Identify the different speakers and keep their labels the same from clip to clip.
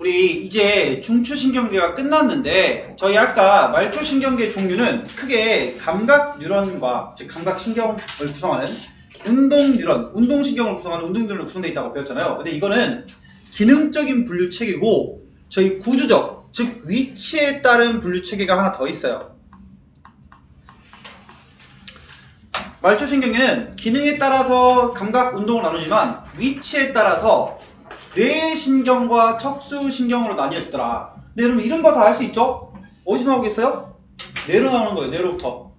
Speaker 1: 우리 이제 중추신경계가 끝났는데 저희 아까 말초신경계 종류는 크게 감각 뉴런과 즉 감각신경을 구성하는 운동 뉴런, 운동신경을 구성하는 운동 뉴런으로 구성되어 있다고 배웠잖아요. 근데 이거는 기능적인 분류 체계고 저희 구조적, 즉 위치에 따른 분류 체계가 하나 더 있어요. 말초신경계는 기능에 따라서 감각 운동을 나누지만 위치에 따라서 뇌신경과 척수신경으로 나뉘어지더라. 근데 여러분 이름 봐서 알 수 있죠? 어디서 나오겠어요? 뇌로 나오는 거예요. 뇌로부터.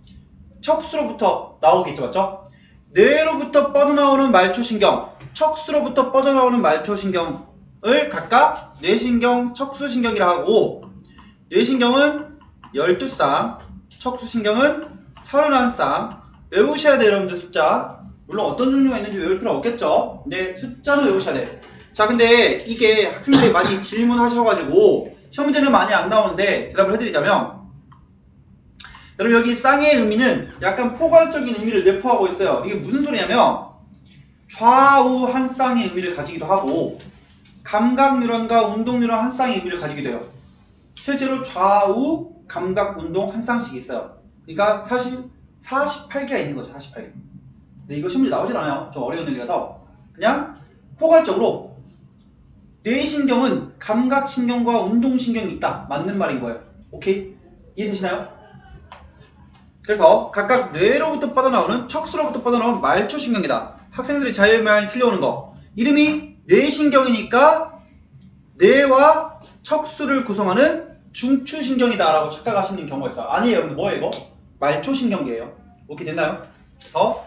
Speaker 1: 척수로부터 나오겠죠. 맞죠? 뇌로부터 뻗어나오는 말초신경, 척수로부터 뻗어나오는 말초신경을 각각 뇌신경, 척수신경이라 하고 뇌신경은 12쌍, 척수신경은 31쌍. 외우셔야 돼요. 여러분들 숫자. 물론 어떤 종류가 있는지 외울 필요 없겠죠. 근데 숫자는 외우셔야 돼. 자, 근데 이게 학생들이 많이 질문하셔가지고 시험 문제는 많이 안 나오는데 대답을 해드리자면, 여러분 여기 쌍의 의미는 약간 포괄적인 의미를 내포하고 있어요. 이게 무슨 소리냐면 좌우 한 쌍의 의미를 가지기도 하고 감각 뉴런과 운동 뉴런 한 쌍의 의미를 가지기도 해요. 실제로 좌우 감각 운동 한 쌍씩 있어요. 그러니까 사실 48개가 있는 거죠. 48개. 근데 이거 시험 문제 나오질 않아요. 좀 어려운 얘기라서 그냥 포괄적으로 뇌신경은 감각신경과 운동신경이 있다. 맞는 말인 거예요. 오케이? 이해되시나요? 그래서 각각 뇌로부터 뻗어나오는, 척수로부터 뻗어나오는 말초신경이다. 학생들이 자유마냥 틀려오는 거. 이름이 뇌신경이니까 뇌와 척수를 구성하는 중추신경이다 라고 착각하시는 경우가 있어요. 아니에요. 여러분 뭐예요 이거? 말초신경계예요. 오케이 됐나요? 그래서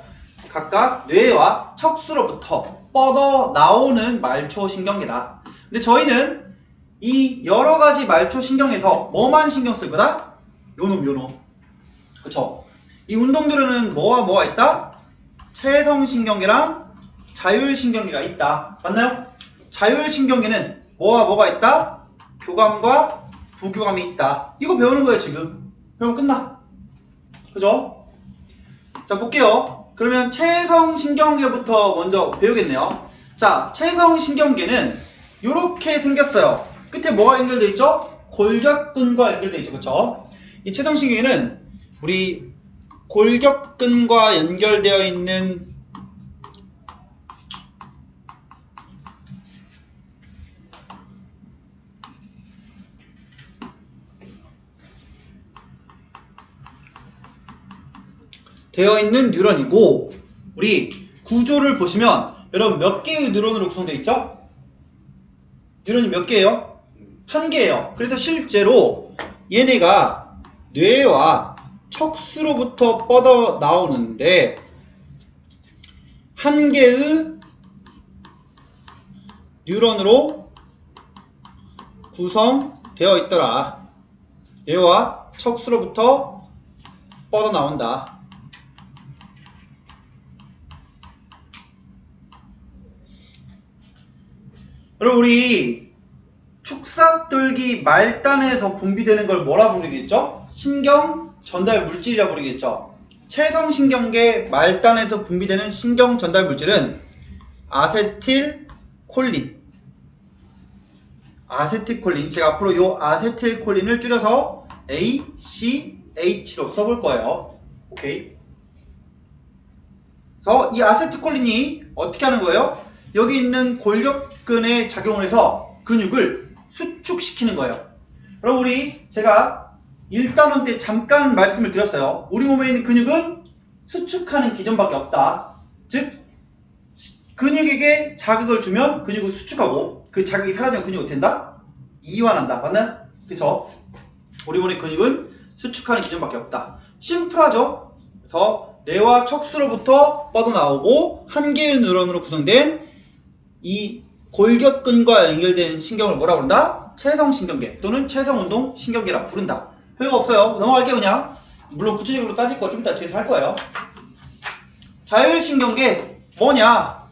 Speaker 1: 각각 뇌와 척수로부터 뻗어나오는 말초신경계다. 근데 저희는 이 여러가지 말초신경에서 뭐만 신경 쓸 거다? 요놈. 그쵸? 이 운동들은 뭐가 있다? 체성신경계랑 자율신경계가 있다. 맞나요? 자율신경계는 뭐가 있다? 교감과 부교감이 있다. 이거 배우는 거예요 지금. 배우면 끝나. 그죠? 자 볼게요. 그러면 체성신경계부터 먼저 배우겠네요. 자, 체성신경계는 이렇게 생겼어요. 끝에 뭐가 연결되어 있죠? 골격근과 연결되어 있죠. 그쵸? 이 체성신경계는 우리 골격근과 연결되어 있는 뉴런이고, 우리 구조를 보시면 여러분 몇 개의 뉴런으로 구성되어 있죠? 뉴런이 몇 개예요? 한 개예요. 그래서 실제로 얘네가 뇌와 척수로부터 뻗어 나오는데 한 개의 뉴런으로 구성되어 있더라. 뇌와 척수로부터 뻗어 나온다. 여러분 우리 축삭돌기 말단에서 분비되는 걸 뭐라 부르겠죠? 신경 전달 물질이라 부르겠죠. 체성신경계 말단에서 분비되는 신경 전달 물질은 아세틸콜린. 제가 앞으로 이 아세틸콜린을 줄여서 ACH로 써볼 거예요. 오케이. 그래서 이 아세틸콜린이 어떻게 하는 거예요? 여기 있는 골격근에 작용을 해서 근육을 수축시키는 거예요. 그럼 제가 1단원 때 잠깐 말씀을 드렸어요. 우리 몸에 있는 근육은 수축하는 기전밖에 없다. 즉 근육에게 자극을 주면 근육을 수축하고 그 자극이 사라지면 근육이 어떻게 된다? 이완한다. 맞나요? 그쵸? 우리 몸의 근육은 수축하는 기전밖에 없다. 심플하죠? 그래서 뇌와 척수로부터 뻗어나오고 한 개의 뉴런으로 구성된 이 골격근과 연결된 신경을 뭐라 부른다? 체성신경계 또는 체성운동신경계라 부른다. 별거 없어요. 넘어갈게요 그냥. 물론 구체적으로 따질 거 좀 이따 뒤에서 할 거예요. 자율신경계 뭐냐?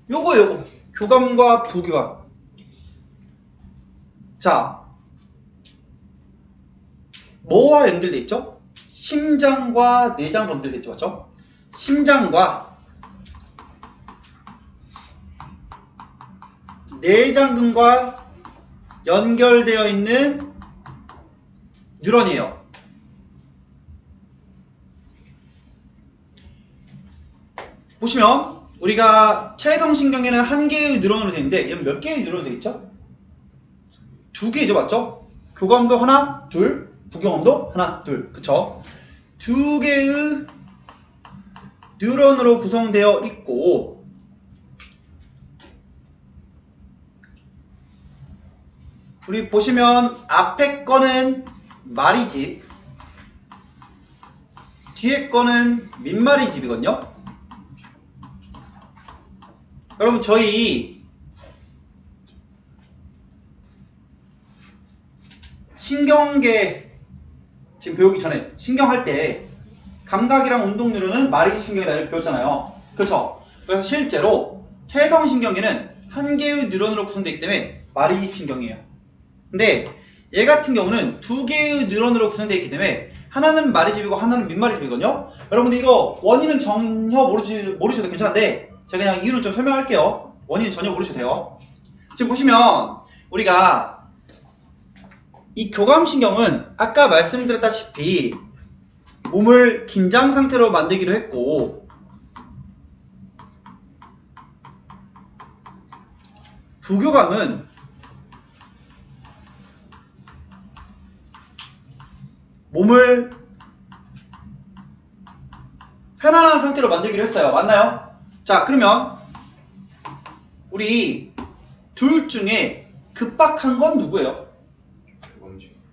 Speaker 1: 요거 교감과 부교감. 자, 뭐와 연결돼 있죠? 심장과 내장과 연결돼 있죠. 맞죠? 심장과 내장근과 연결되어 있는 뉴런이에요. 보시면 우리가 체성신경에는 한 개의 뉴런으로 되어 있는데 얘는 몇 개의 뉴런으로 되어 있죠? 두 개죠, 맞죠? 교감도 하나, 둘, 부교감도 하나, 둘, 그쵸? 두 개의 뉴런으로 구성되어 있고, 우리 보시면 앞에 거는 마리집, 뒤에 거는 민마리집이거든요. 여러분, 저희 신경계 지금 배우기 전에 신경할 때 감각이랑 운동뉴런은 마리집 신경이다 이렇게 배웠잖아요. 그렇죠? 그래서 실제로 체성신경계는 한 개의 뉴런으로 구성되어 있기 때문에 마리집 신경이에요. 근데 얘 같은 경우는 두 개의 뉴런으로 구성되어 있기 때문에 하나는 마리집이고 하나는 민마리집이거든요. 여러분들 이거 원인은 전혀 모르셔도 괜찮은데 제가 그냥 이유는 좀 설명할게요. 원인은 전혀 모르셔도 돼요. 지금 보시면 우리가 이 교감신경은 아까 말씀드렸다시피 몸을 긴장 상태로 만들기로 했고, 부교감은 몸을 편안한 상태로 만들기로 했어요. 맞나요? 자, 그러면 우리 둘 중에 급박한 건 누구예요?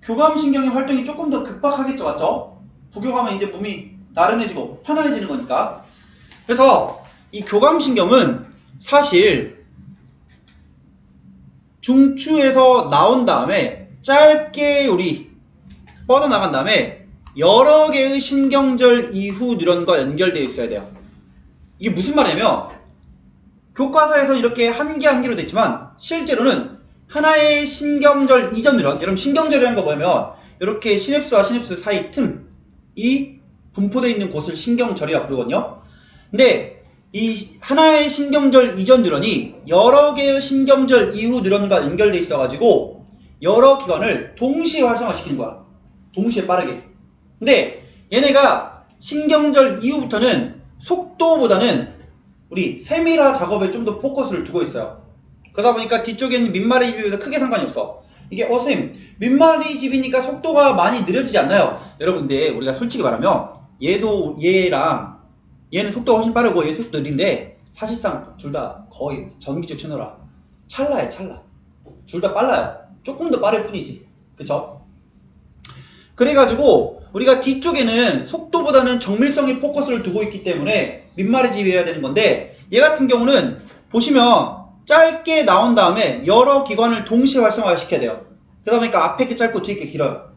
Speaker 1: 교감신경의 활동이 조금 더 급박하겠죠, 맞죠? 부교감은 이제 몸이 나른해지고 편안해지는 거니까. 그래서 이 교감신경은 사실 중추에서 나온 다음에 짧게 우리 뻗어나간 다음에 여러 개의 신경절 이후 뉴런과 연결되어 있어야 돼요. 이게 무슨 말이냐면 교과서에서 이렇게 한 개 한 개로 되어 있지만 실제로는 하나의 신경절 이전 뉴런, 여러분 신경절이라는 거 뭐냐면 이렇게 시냅스와 시냅스 사이 틈이 분포되어 있는 곳을 신경절이라 부르거든요. 근데 이 하나의 신경절 이전 뉴런이 여러 개의 신경절 이후 뉴런과 연결되어 있어가지고 여러 기관을 동시에 활성화시키는 거야. 동시에 빠르게. 근데 얘네가 신경절 이후부터는 속도보다는 우리 세밀화 작업에 좀 더 포커스를 두고 있어요. 그러다 보니까 뒤쪽에는 민마리집이보다 크게 상관이 없어. 이게 선생님 민마리집이니까 속도가 많이 느려지지 않나요? 여러분, 근데 우리가 솔직히 말하면 얘랑 얘는 속도가 훨씬 빠르고 얘 속도 느린데 사실상 둘 다 거의 전기적 신호라 찰나에 찰나. 둘 다 빨라요. 조금 더 빠를 뿐이지. 그쵸? 그래가지고 우리가 뒤쪽에는 속도보다는 정밀성에 포커스를 두고 있기 때문에 민마리집이어야 되는 건데 얘 같은 경우는 보시면 짧게 나온 다음에 여러 기관을 동시에 활성화시켜야 돼요. 그러다 보니까 앞에 게 짧고 뒤에 게 길어요.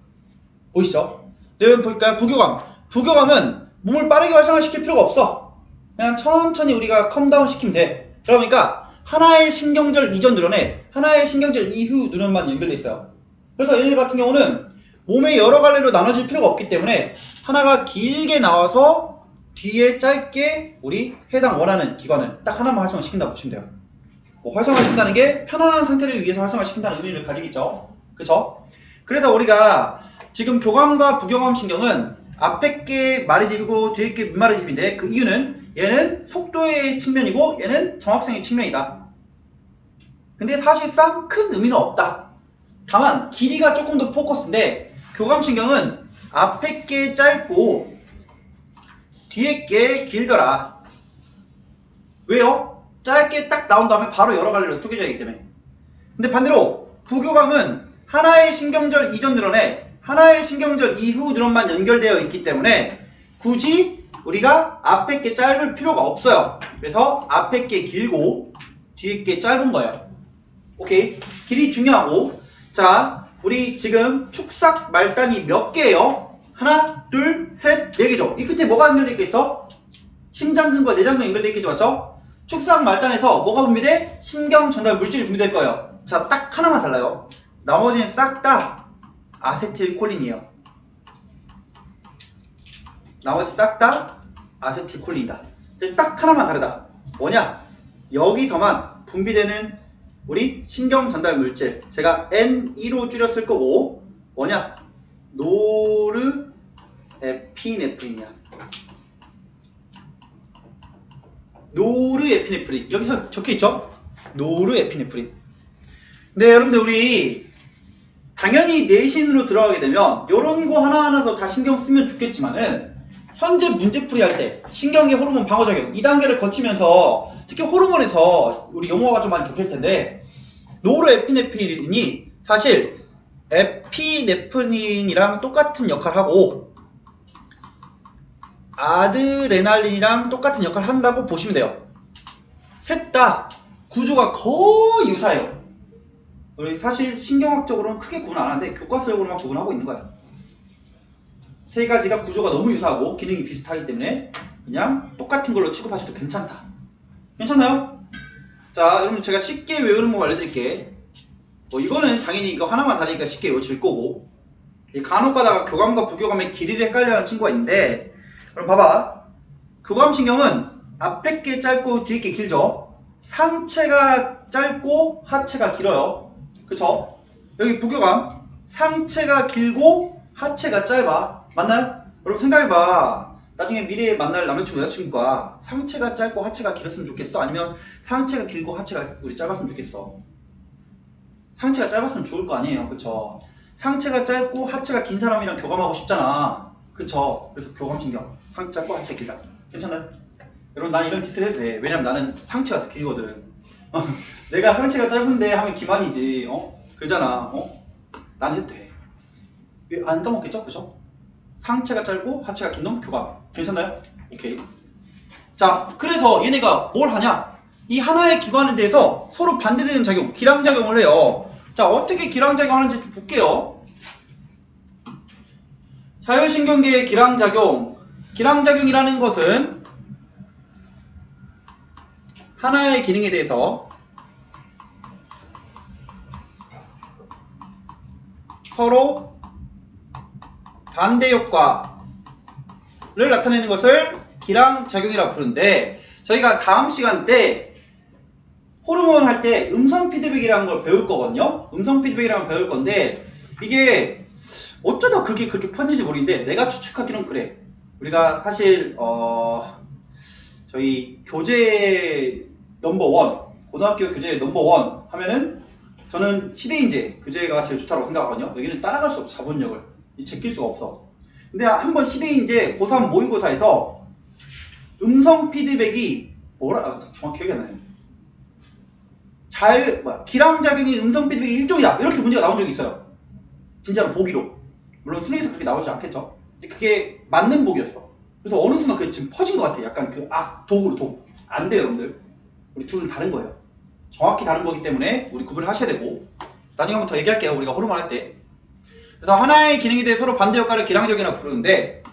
Speaker 1: 보이시죠? 네, 보니까 부교감은 몸을 빠르게 활성화시킬 필요가 없어. 그냥 천천히 우리가 컴다운 시키면 돼. 그러다 보니까 하나의 신경절 이전 뉴런에 하나의 신경절 이후 뉴런만 연결돼 있어요. 그래서 얘네 같은 경우는 몸의 여러 갈래로 나눠질 필요가 없기 때문에 하나가 길게 나와서 뒤에 짧게 우리 해당 원하는 기관을 딱 하나만 활성화시킨다고 보시면 돼요. 뭐 활성화시킨다는 게 편안한 상태를 위해서 활성화시킨다는 의미를 가지겠죠. 그쵸? 그래서 우리가 지금 교감과 부교감 신경은 앞에 게 마리집이고 뒤에 게 민마리집인데 그 이유는 얘는 속도의 측면이고 얘는 정확성의 측면이다. 근데 사실상 큰 의미는 없다. 다만 길이가 조금 더 포커스인데 교감신경은 앞에 게 짧고 뒤에 게 길더라. 왜요? 짧게 딱 나온 다음에 바로 여러 갈래로 쪼개져야 하기 때문에. 근데 반대로 부교감은 하나의 신경절 이전 뉴런에 하나의 신경절 이후 뉴런만 연결되어 있기 때문에 굳이 우리가 앞에 게 짧을 필요가 없어요. 그래서 앞에 게 길고 뒤에 게 짧은 거예요. 오케이? 길이 중요하고. 자, 우리 지금 축삭 말단이 몇 개예요? 하나, 둘, 셋, 네 개죠. 이 끝에 뭐가 연결되어 있겠어? 심장근과 내장근 연결되어 있겠죠, 맞죠? 축삭 말단에서 뭐가 분비돼? 신경 전달 물질이 분비될 거예요. 자, 딱 하나만 달라요. 나머지는 싹 다 아세틸콜린이에요. 나머지 싹 다 아세틸콜린이다. 딱 하나만 다르다. 뭐냐? 여기서만 분비되는 우리 신경 전달 물질. 제가 N2로 줄였을 거고, 뭐냐? 노르에피네프린이야. 노르에피네프린. 여기서 적혀있죠? 노르에피네프린. 네, 여러분들, 우리 당연히 내신으로 들어가게 되면 요런 거 하나하나 더 다 신경 쓰면 좋겠지만은 현재 문제풀이 할 때 신경계 호르몬 방어작용 2단계를 거치면서 특히 호르몬에서 우리 용어가 좀 많이 겹칠 텐데 노르에피네프린이 사실 에피네프린이랑 똑같은 역할을 하고 아드레날린이랑 똑같은 역할을 한다고 보시면 돼요. 셋 다 구조가 거의 유사해요. 우리 사실 신경학적으로는 크게 구분 안 하는데 교과서적으로만 구분하고 있는 거야. 세 가지가 구조가 너무 유사하고 기능이 비슷하기 때문에 그냥 똑같은 걸로 취급하셔도 괜찮다. 괜찮나요? 자, 여러분 제가 쉽게 외우는 법 알려드릴게. 이거는 당연히 이거 하나만 다르니까 쉽게 외워질 거고, 간혹 가다가 교감과 부교감의 길이를 헷갈려하는 친구가 있는데, 그럼 봐봐. 교감신경은 앞에 게 짧고 뒤에 게 길죠? 상체가 짧고 하체가 길어요. 그쵸? 여기 부교감 상체가 길고 하체가 짧아. 맞나요? 여러분 생각해봐. 나중에 미래에 만날 남자친구 여자친구가 상체가 짧고 하체가 길었으면 좋겠어? 아니면 상체가 길고 하체가 우리 짧았으면 좋겠어? 상체가 짧았으면 좋을 거 아니에요. 그쵸? 상체가 짧고 하체가 긴 사람이랑 교감하고 싶잖아. 그쵸? 그래서 교감신경 상체 짧고 하체 길다. 괜찮아요? 여러분 난 이런 짓을 해도 돼. 왜냐면 나는 상체가 더 길거든. 내가 상체가 짧은데 하면 기만이지. 그러잖아. 난 해도 돼. 왜 안 까먹겠죠? 그죠? 상체가 짧고 하체가 긴 놈 교감. 괜찮나요? 오케이. 자, 그래서 얘네가 뭘 하냐? 이 하나의 기관에 대해서 서로 반대되는 작용, 기량작용을 해요. 자, 어떻게 기량작용하는지 좀 볼게요. 자율신경계의 기량작용. 기량작용이라는 것은 하나의 기능에 대해서 서로 반대 효과를 나타내는 것을 기량작용이라고 부르는데, 저희가 다음 시간 때 호르몬 할 때 음성 피드백이라는 걸 배울 거거든요. 음성 피드백이라는 걸 배울 건데, 이게 어쩌다 그게 그렇게 퍼지는지 모르겠는데 내가 추측하기로는 그래. 우리가 사실 저희 교재 넘버원, 고등학교 교재 넘버원 하면은 저는 시대인재 교재가 제일 좋다고 생각하거든요. 여기는 따라갈 수 없어. 자본력을 제낄 수가 없어. 근데 한번 시대인재 고3 모의고사에서 음성 피드백이 정확히 기억이 안 나요. 기량작용이 음성 피드백이 일종이다, 이렇게 문제가 나온 적이 있어요. 진짜로 보기로. 물론 수능에서 그렇게 나오지 않겠죠. 근데 그게 맞는 보기였어. 그래서 어느 순간 그게 지금 퍼진 것 같아. 약간 독으로 독. 안 돼요, 여러분들. 우리 둘은 다른 거예요. 정확히 다른 거기 때문에 우리 구분을 하셔야 되고, 나중에 한번 더 얘기할게요. 우리가 호르몬 할 때. 그래서 하나의 기능에 대해 서로 반대 효과를 기량적이라고 부르는데,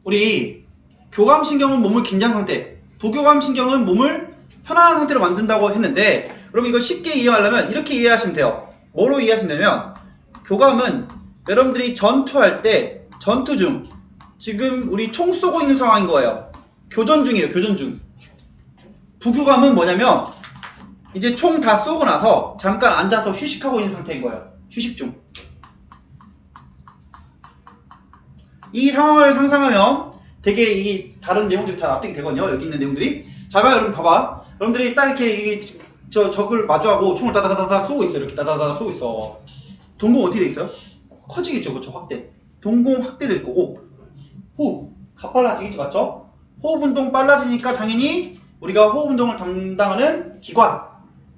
Speaker 1: 우리 교감신경은 몸을 긴장 상태, 부교감신경은 몸을 편안한 상태로 만든다고 했는데, 여러분 이거 쉽게 이해하려면 이렇게 이해하시면 돼요. 뭐로 이해하시면 되면, 교감은 여러분들이 전투할 때, 전투 중 지금 우리 총 쏘고 있는 상황인 거예요. 교전 중이에요. 교전 중. 부교감은 뭐냐면 이제 총 다 쏘고 나서 잠깐 앉아서 휴식하고 있는 상태인 거예요. 휴식 중. 이 상황을 상상하면 되게 이 다른 내용들이 다 납득이 되거든요. 여기 있는 내용들이. 자, 봐요. 여러분 봐봐. 여러분들이 딱 이렇게 적을 마주하고 총을 따다다닥 쏘고 있어요. 이렇게 따다다닥 쏘고 있어. 동공 어떻게 돼 있어요? 커지겠죠. 그렇죠. 확대. 동공 확대될 거고, 호흡 가빨라지겠죠. 맞죠? 호흡 운동 빨라지니까 당연히 우리가 호흡 운동을 담당하는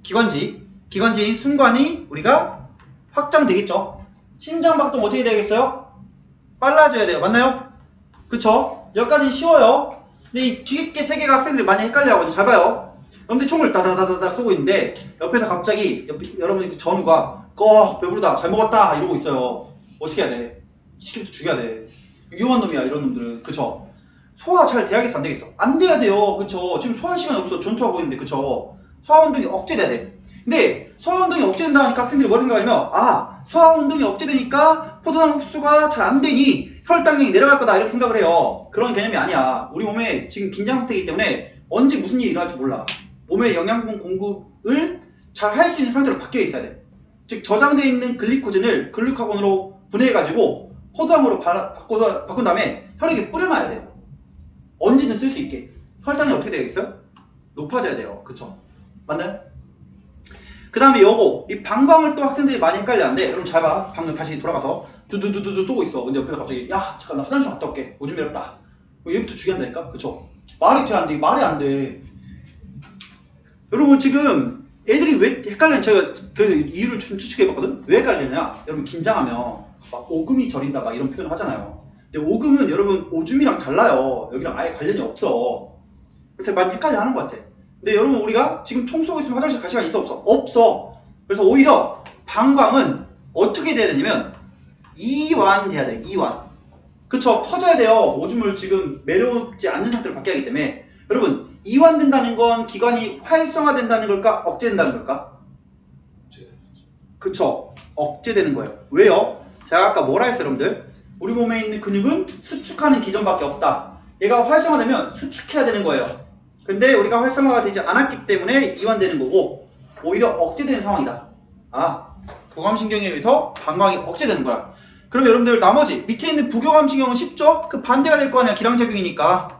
Speaker 1: 기관지인 순관이 우리가 확장되겠죠. 심장 박동 어떻게 되겠어요? 빨라져야 돼요. 맞나요? 그쵸? 여기까지는 쉬워요. 근데 이 뒤에 세 개가 학생들이 많이 헷갈려 하거든요. 잘 봐요. 여러분들 총을 다다다다다 쏘고 있는데 옆에서 갑자기 여러분이 그 전우가 배부르다, 잘 먹었다 이러고 있어요. 어떻게 해야 돼? 시키부터 죽여야 돼. 위험한 놈이야, 이런 놈들은. 그쵸? 소화 잘 돼야겠어, 안 되겠어? 안 돼야 돼요. 그쵸? 지금 소화 시간이 없어. 전투하고 있는데. 그쵸? 소화 운동이 억제돼야 돼. 근데 소화 운동이 억제된다 하니까 학생들이 뭘 생각하냐면, 소화 운동이 억제되니까 포도당 흡수가 잘 안 되니 혈당량이 내려갈 거다, 이렇게 생각을 해요. 그런 개념이 아니야. 우리 몸에 지금 긴장 상태이기 때문에 언제 무슨 일이 일어날지 몰라. 몸의 영양분 공급을 잘 할 수 있는 상태로 바뀌어 있어야 돼. 즉 저장되어 있는 글리코젠을 글루카곤으로 분해해가지고 포도당으로 바꾼 다음에 혈액에 뿌려놔야 돼요. 언제든 쓸 수 있게. 혈당이 어떻게 되겠어요? 높아져야 돼요. 그쵸? 맞나요? 그 다음에 요거 이 방광을 또 학생들이 많이 헷갈려하는데 여러분 잘 봐. 방금 다시 돌아가서 두두두두두 쏘고 있어. 근데 옆에서 갑자기 야 잠깐 나 화장실 갔다 올게. 오줌 매렵다. 얘부터 죽인다니까? 그쵸? 말이 돼 안 돼? 말이 안 돼. 여러분 지금 애들이 왜 헷갈리냐, 제가 그래서 이유를 추측해봤거든? 왜 헷갈리냐? 여러분 긴장하면 막 오금이 저린다 막 이런 표현을 하잖아요. 근데 오금은 여러분 오줌이랑 달라요. 여기랑 아예 관련이 없어. 그래서 많이 헷갈려 하는 것 같아. 근데 여러분 우리가 지금 총 쏘고 있으면 화장실 갈 시간 있어 없어? 없어. 그래서 오히려 방광은 어떻게 돼야 되냐면 이완돼야 돼. 이완. 그쵸? 터져야 돼요. 오줌을 지금 매렵지 않는 상태로 바뀌어야 하기 때문에. 여러분 이완된다는 건 기관이 활성화된다는 걸까? 억제된다는 걸까? 그쵸? 억제되는 거예요. 왜요? 제가 아까 뭐라 했어요 여러분들? 우리 몸에 있는 근육은 수축하는 기전밖에 없다. 얘가 활성화되면 수축해야 되는 거예요. 근데 우리가 활성화가 되지 않았기 때문에 이완되는 거고 오히려 억제되는 상황이다. 아, 교감신경에 의해서 방광이 억제되는 거야. 그럼 여러분들 나머지 밑에 있는 부교감신경은 쉽죠? 그 반대가 될 거 아니야. 기량작용이니까.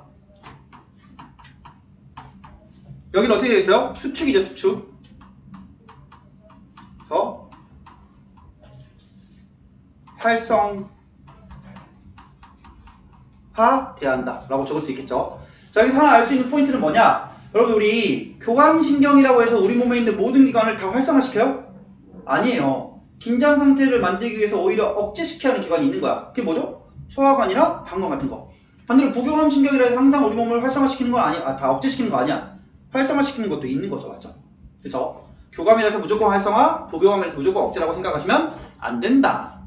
Speaker 1: 여기는 어떻게 되어 있어요? 수축이죠, 수축. 그래서 활성화돼야 한다 라고 적을 수 있겠죠. 자, 여기서 하나 알 수 있는 포인트는 뭐냐? 여러분 우리 교감신경이라고 해서 우리 몸에 있는 모든 기관을 다 활성화시켜요? 아니에요. 긴장 상태를 만들기 위해서 오히려 억제시켜야 하는 기관이 있는 거야. 그게 뭐죠? 소화관이나 방광 같은 거. 반대로 부교감신경이라 해서 항상 우리 몸을 활성화시키는 건 아니야. 다 억제시키는 거 아니야. 활성화시키는 것도 있는 거죠. 맞죠? 그쵸? 교감이라서 무조건 활성화, 부교감이라서 무조건 억제라고 생각하시면 안 된다.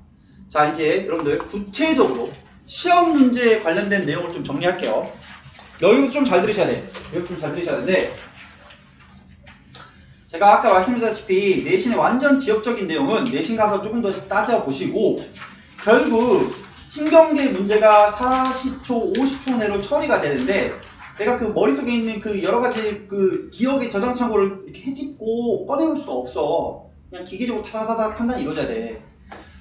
Speaker 1: 자, 이제 여러분들 구체적으로 시험 문제에 관련된 내용을 좀 정리할게요. 여기부터 좀 잘 들으셔야 돼. 여기부터 좀 잘 들으셔야 되는데, 제가 아까 말씀드렸다시피 내신의 완전 지역적인 내용은 내신 가서 조금 더 따져보시고 결국 신경계 문제가 40초, 50초 내로 처리가 되는데 내가 그 머릿속에 있는 그 여러가지 그 기억의 저장 창고를 이렇게 헤집고 꺼내올 수가 없어. 그냥 기계적으로 타다다다 판단이 이루어져야 돼.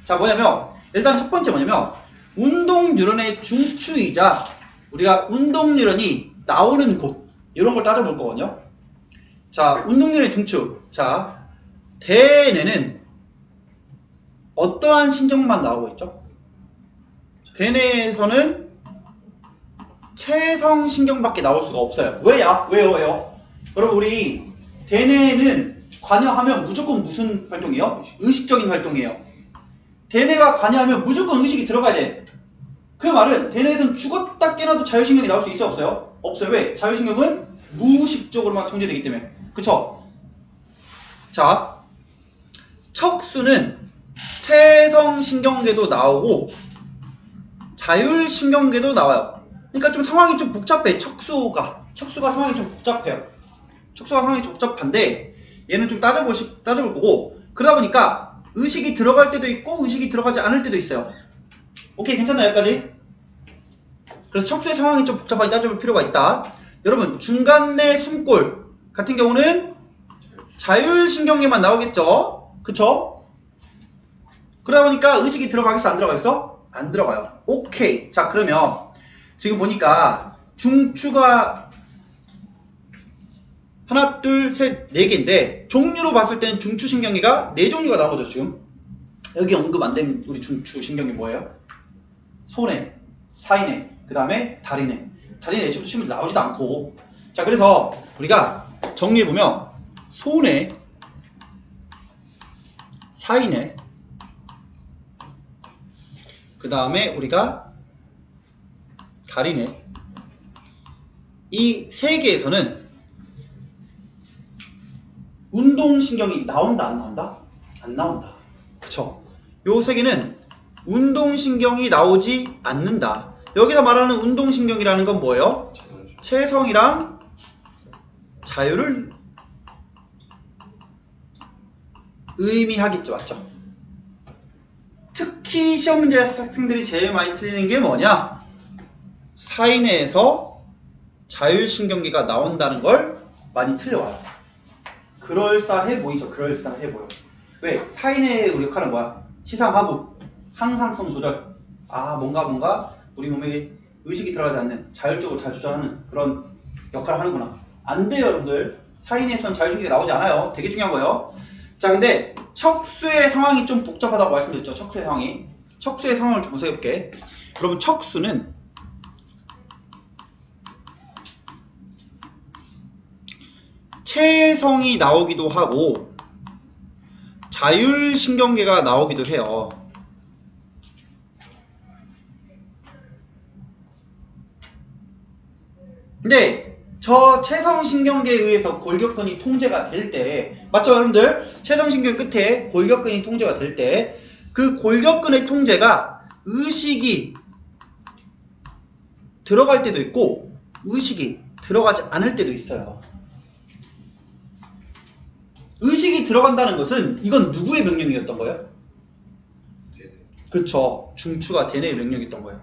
Speaker 1: 자, 뭐냐면 일단 첫 번째 뭐냐면 운동 뉴런의 중추이자 우리가 운동 뉴런이 나오는 곳 이런 걸 따져볼 거거든요. 자, 운동 뉴런의 중추. 자, 대뇌는 어떠한 신경만 나오고 있죠? 대뇌에서는 체성신경밖에 나올 수가 없어요. 왜요? 여러분 우리 대뇌는 관여하면 무조건 무슨 활동이에요? 의식적인 활동이에요. 대뇌가 관여하면 무조건 의식이 들어가야 돼. 그 말은 대뇌에서는 죽었다 깨나도 자율신경이 나올 수 있어요? 없어요? 없어요. 왜? 자율신경은 무의식적으로만 통제되기 때문에. 그쵸? 자, 척수는 체성신경계도 나오고 자율신경계도 나와요. 그러니까 좀 상황이 좀 복잡해. 척수가 상황이 좀 복잡해요. 척수가 상황이 좀 복잡한데 얘는 좀 따져볼 거고, 그러다 보니까 의식이 들어갈 때도 있고 의식이 들어가지 않을 때도 있어요. 오케이, 괜찮나요? 여기까지? 그래서 척수의 상황이 좀 복잡하게 따져볼 필요가 있다. 여러분 중간내 숨골 같은 경우는 자율신경계만 나오겠죠? 그쵸? 그러다 보니까 의식이 들어가겠어? 안 들어가겠어? 안 들어가요. 오케이. 자, 그러면 지금 보니까 중추가 하나, 둘, 셋, 네 개인데 종류로 봤을 때는 중추신경계가 네 종류가 나오죠. 지금 여기 언급 안 된 우리 중추신경계 뭐예요? 소뇌, 사이뇌, 그 다음에 다리뇌. 다리뇌 애초부터 시험에 나오지도 않고. 자, 그래서 우리가 정리해보면 소뇌, 사이뇌, 그 다음에 우리가 다리뇌, 이 세 개에서는 운동신경이 나온다 안 나온다? 안 나온다. 그쵸? 요 세 개는 운동신경이 나오지 않는다. 여기서 말하는 운동신경이라는 건 뭐예요? 체성이랑 자율을 의미하겠죠. 맞죠? 특히 시험 문제 학생들이 제일 많이 틀리는 게 뭐냐? 사이뇌에서 자율신경계가 나온다는 걸 많이 틀려와요. 그럴싸해 보이죠. 그럴싸해 보여. 왜? 사인의 우리 역할은 뭐야? 시상하부, 항상성 조절. 아 뭔가 우리 몸에 의식이 들어가지 않는 자율적으로 잘 조절하는 그런 역할을 하는구나. 안 돼요 여러분들. 사인에선 자율주기가 나오지 않아요. 되게 중요한 거예요. 자 근데 척수의 상황이 좀 복잡하다고 말씀드렸죠. 척수의 상황이. 척수의 상황을 좀 분석해볼게. 여러분 척수는 체성이 나오기도 하고 자율신경계가 나오기도 해요. 근데 저 체성신경계에 의해서 골격근이 통제가 될 때, 맞죠 여러분들? 체성신경 끝에 골격근이 통제가 될 때 그 골격근의 통제가 의식이 들어갈 때도 있고 의식이 들어가지 않을 때도 있어요. 의식이 들어간다는 것은 이건 누구의 명령이었던 거예요? 그쵸. 중추가 대뇌의 명령이었던 거예요.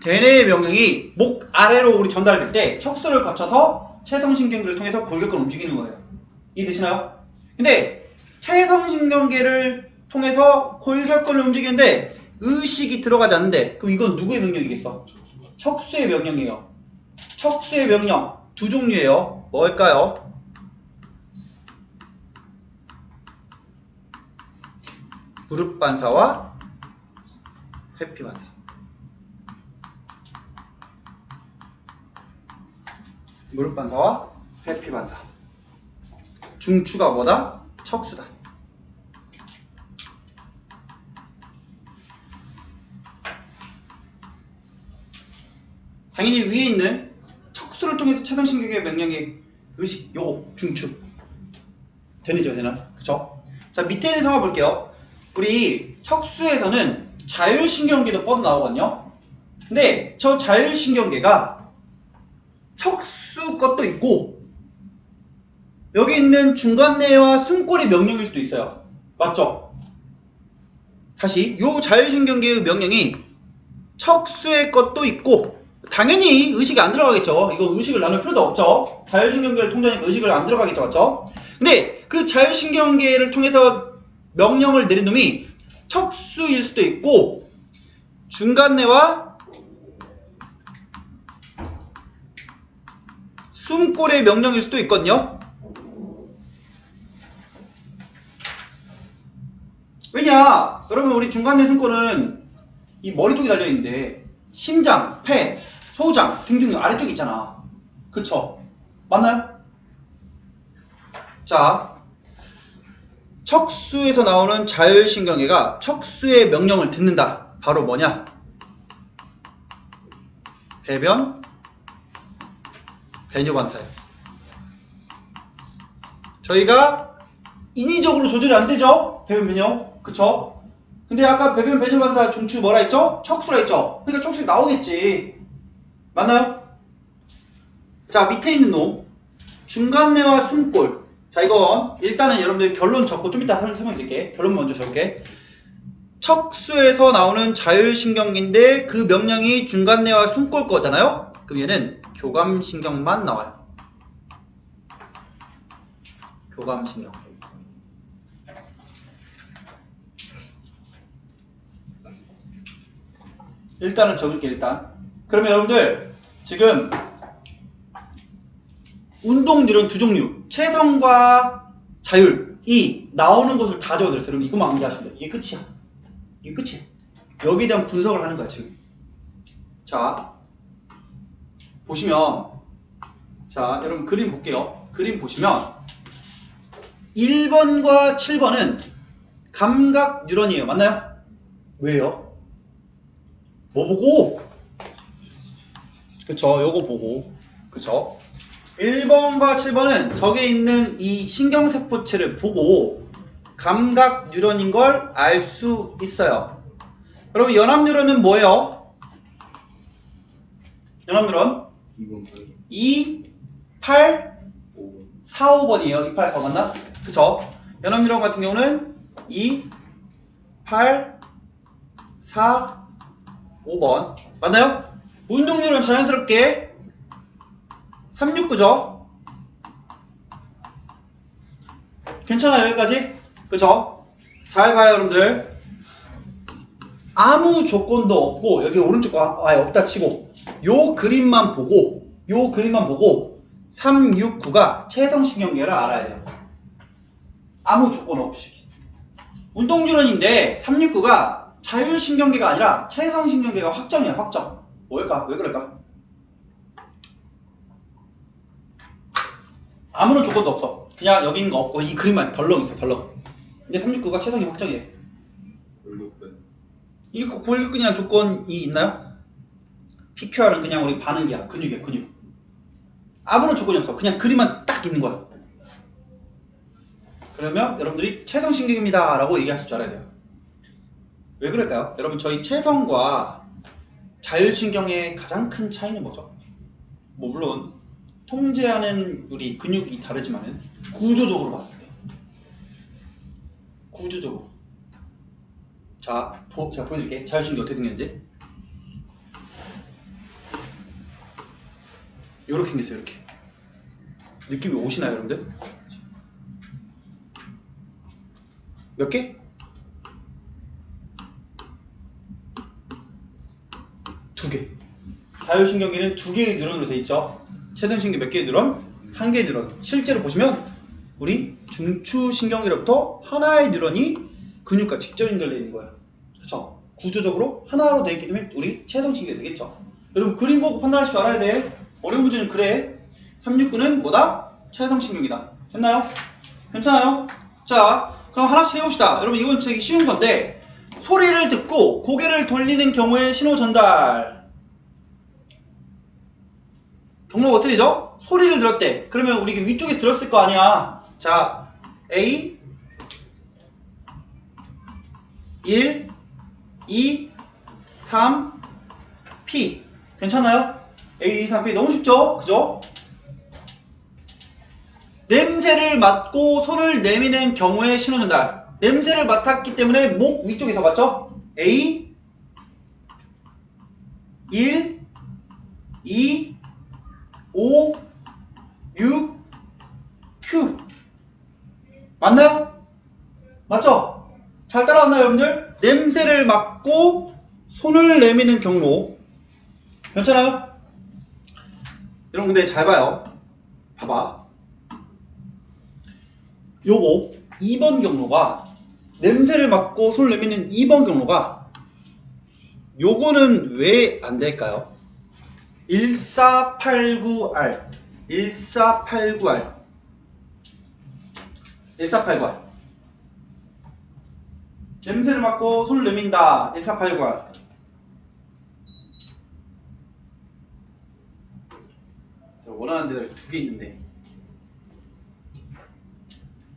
Speaker 1: 대뇌의 명령이 목 아래로 우리 전달될 때 척수를 거쳐서 체성신경계를 통해서 골격근을 움직이는 거예요. 이해되시나요? 근데 체성신경계를 통해서 골격근을 움직이는데 의식이 들어가지 않는데 그럼 이건 누구의 명령이겠어? 척수의 명령이에요. 척수의 명령 두 종류예요. 뭘까요? 무릎 반사와 회피 반사. 무릎 반사와 회피 반사. 중추가 뭐다? 척수다. 당연히 위에 있는 척수를 통해서 체성신경계 명령의 의식 요거 중추 되죠 되나? 그쵸? 자 밑에 있는 상황 볼게요. 우리 척수에서는 자율신경계도 뻗어나오거든요. 근데 저 자율신경계가 척수 것도 있고 여기 있는 중간내와 숨골이 명령일 수도 있어요. 맞죠? 다시 요 자율신경계의 명령이 척수의 것도 있고 당연히 의식이 안 들어가겠죠. 이거 의식을 나눌 필요도 없죠. 자율신경계를 통제하니까 의식을 안 들어가겠죠. 맞죠? 근데 그 자율신경계를 통해서 명령을 내린 놈이 척수일 수도 있고 중간내와 숨골의 명령일 수도 있거든요. 왜냐? 여러분 우리 중간내 숨골은 이 머리 쪽에 달려있는데 심장, 폐, 소장, 등 등 아래쪽에 있잖아. 그쵸? 맞나요? 자 척수에서 나오는 자율신경계가 척수의 명령을 듣는다. 바로 뭐냐? 배변, 배뇨반사예요. 저희가 인위적으로 조절이 안 되죠? 배변, 배뇨. 그쵸? 근데 아까 배변, 배뇨반사 중추 뭐라 했죠? 척수라 했죠? 그러니까 척수 나오겠지. 맞나요? 자 밑에 있는 놈 중간내와 숨골. 자 이건 일단은 여러분들 결론 적고 좀 이따 설명드릴게. 결론 먼저 적을게. 척수에서 나오는 자율신경인데 그 명령이 중간내와 숨골 거잖아요? 그럼 얘는 교감신경만 나와요. 교감신경. 일단은 적을게 일단. 그러면 여러분들 지금 운동률은 두 종류 체성과 자율이 나오는 것을 다 적어드렸어요. 여러분 이것만 암기하시면 돼요. 이게 끝이야. 이게 끝이야. 여기에 대한 분석을 하는 거야 지금. 자 보시면 자 여러분 그림 볼게요. 그림 보시면 1번과 7번은 감각 뉴런이에요. 맞나요? 왜요? 뭐 보고? 그쵸 요거 보고. 그쵸? 1번과 7번은 저기에 있는 이 신경세포체를 보고 감각 뉴런인 걸 알 수 있어요. 여러분 연합 뉴런은 뭐예요? 연합 뉴런 2, 8, 4, 5번이에요. 2, 8, 4 맞나? 그쵸? 연합 뉴런 같은 경우는 2, 8, 4, 5번 맞나요? 운동 뉴런 자연스럽게 369죠? 괜찮아요, 여기까지? 그죠? 잘 봐요, 여러분들. 아무 조건도 없고, 여기 오른쪽 거 아예 없다 치고, 요 그림만 보고, 369가 체성신경계를 알아야 돼요. 아무 조건 없이. 운동주론인데 369가 자율신경계가 아니라 체성신경계가 확정이야, 확정. 뭘까? 왜 그럴까? 아무런 조건도 없어. 그냥 여기 있는 거 없고 이 그림만 덜렁 있어, 덜렁. 근데 369가 체성이 확정이래.
Speaker 2: 골격근.
Speaker 1: 이거 골격근이라는 조건이 있나요? PQR은 그냥 우리 반응이야, 근육이야, 근육. 아무런 조건이 없어. 그냥 그림만 딱 있는 거야. 그러면 여러분들이 체성신경입니다 라고 얘기하실 줄 알아야 돼요. 왜 그럴까요? 여러분, 저희 체성과 자율신경의 가장 큰 차이는 뭐죠? 뭐 물론 통제하는 우리 근육이 다르지만은 구조적으로 봤을 때, 구조적으로. 자, 제가 보여드릴게. 자율신경이 어떻게 생겼는지. 요렇게 생겼어요, 이렇게. 느낌이 오시나요, 여러분들? 몇 개? 두 개. 자율신경계는 두 개의 뉴런으로 되어 있죠. 체등신경 몇 개의 뉴런? 한 개의 뉴런. 실제로 보시면 우리 중추신경계로부터 하나의 뉴런이 근육과 직접 연결되어 있는 거예요. 그렇죠? 구조적으로 하나로 되어 있기 때문에 우리 체등신경이 되겠죠. 여러분, 그림 보고 판단할 줄 알아야 돼. 어려운 문제는 그래. 369는 뭐다? 체등신경이다. 됐나요? 괜찮아요? 자, 그럼 하나씩 해봅시다. 여러분, 이건 되게 쉬운 건데, 소리를 듣고 고개를 돌리는 경우에 신호 전달. 경로가 어떻게 되죠? 소리를 들었대. 그러면 우리 위쪽에서 들었을 거 아니야. 자, A 1 2 3 P. 괜찮아요? A 2 3 P 너무 쉽죠? 그죠? 냄새를 맡고 손을 내미는 경우에 신호 전달. 냄새를 맡았기 때문에 목 위쪽에서 맞죠? A 1 2 5 6 Q. 맞나요? 맞죠? 잘 따라왔나요, 여러분들? 냄새를 맡고 손을 내미는 경로. 괜찮아요? 여러분, 근데 잘 봐요. 봐봐. 요거 2번 경로가, 냄새를 맡고 손을 내미는 2번 경로가 요거는 왜 안 될까요? 1489R 1489R 1489R 냄새를 맡고 손을 내민다. 1489R. 원하는 데가 두 개 있는데,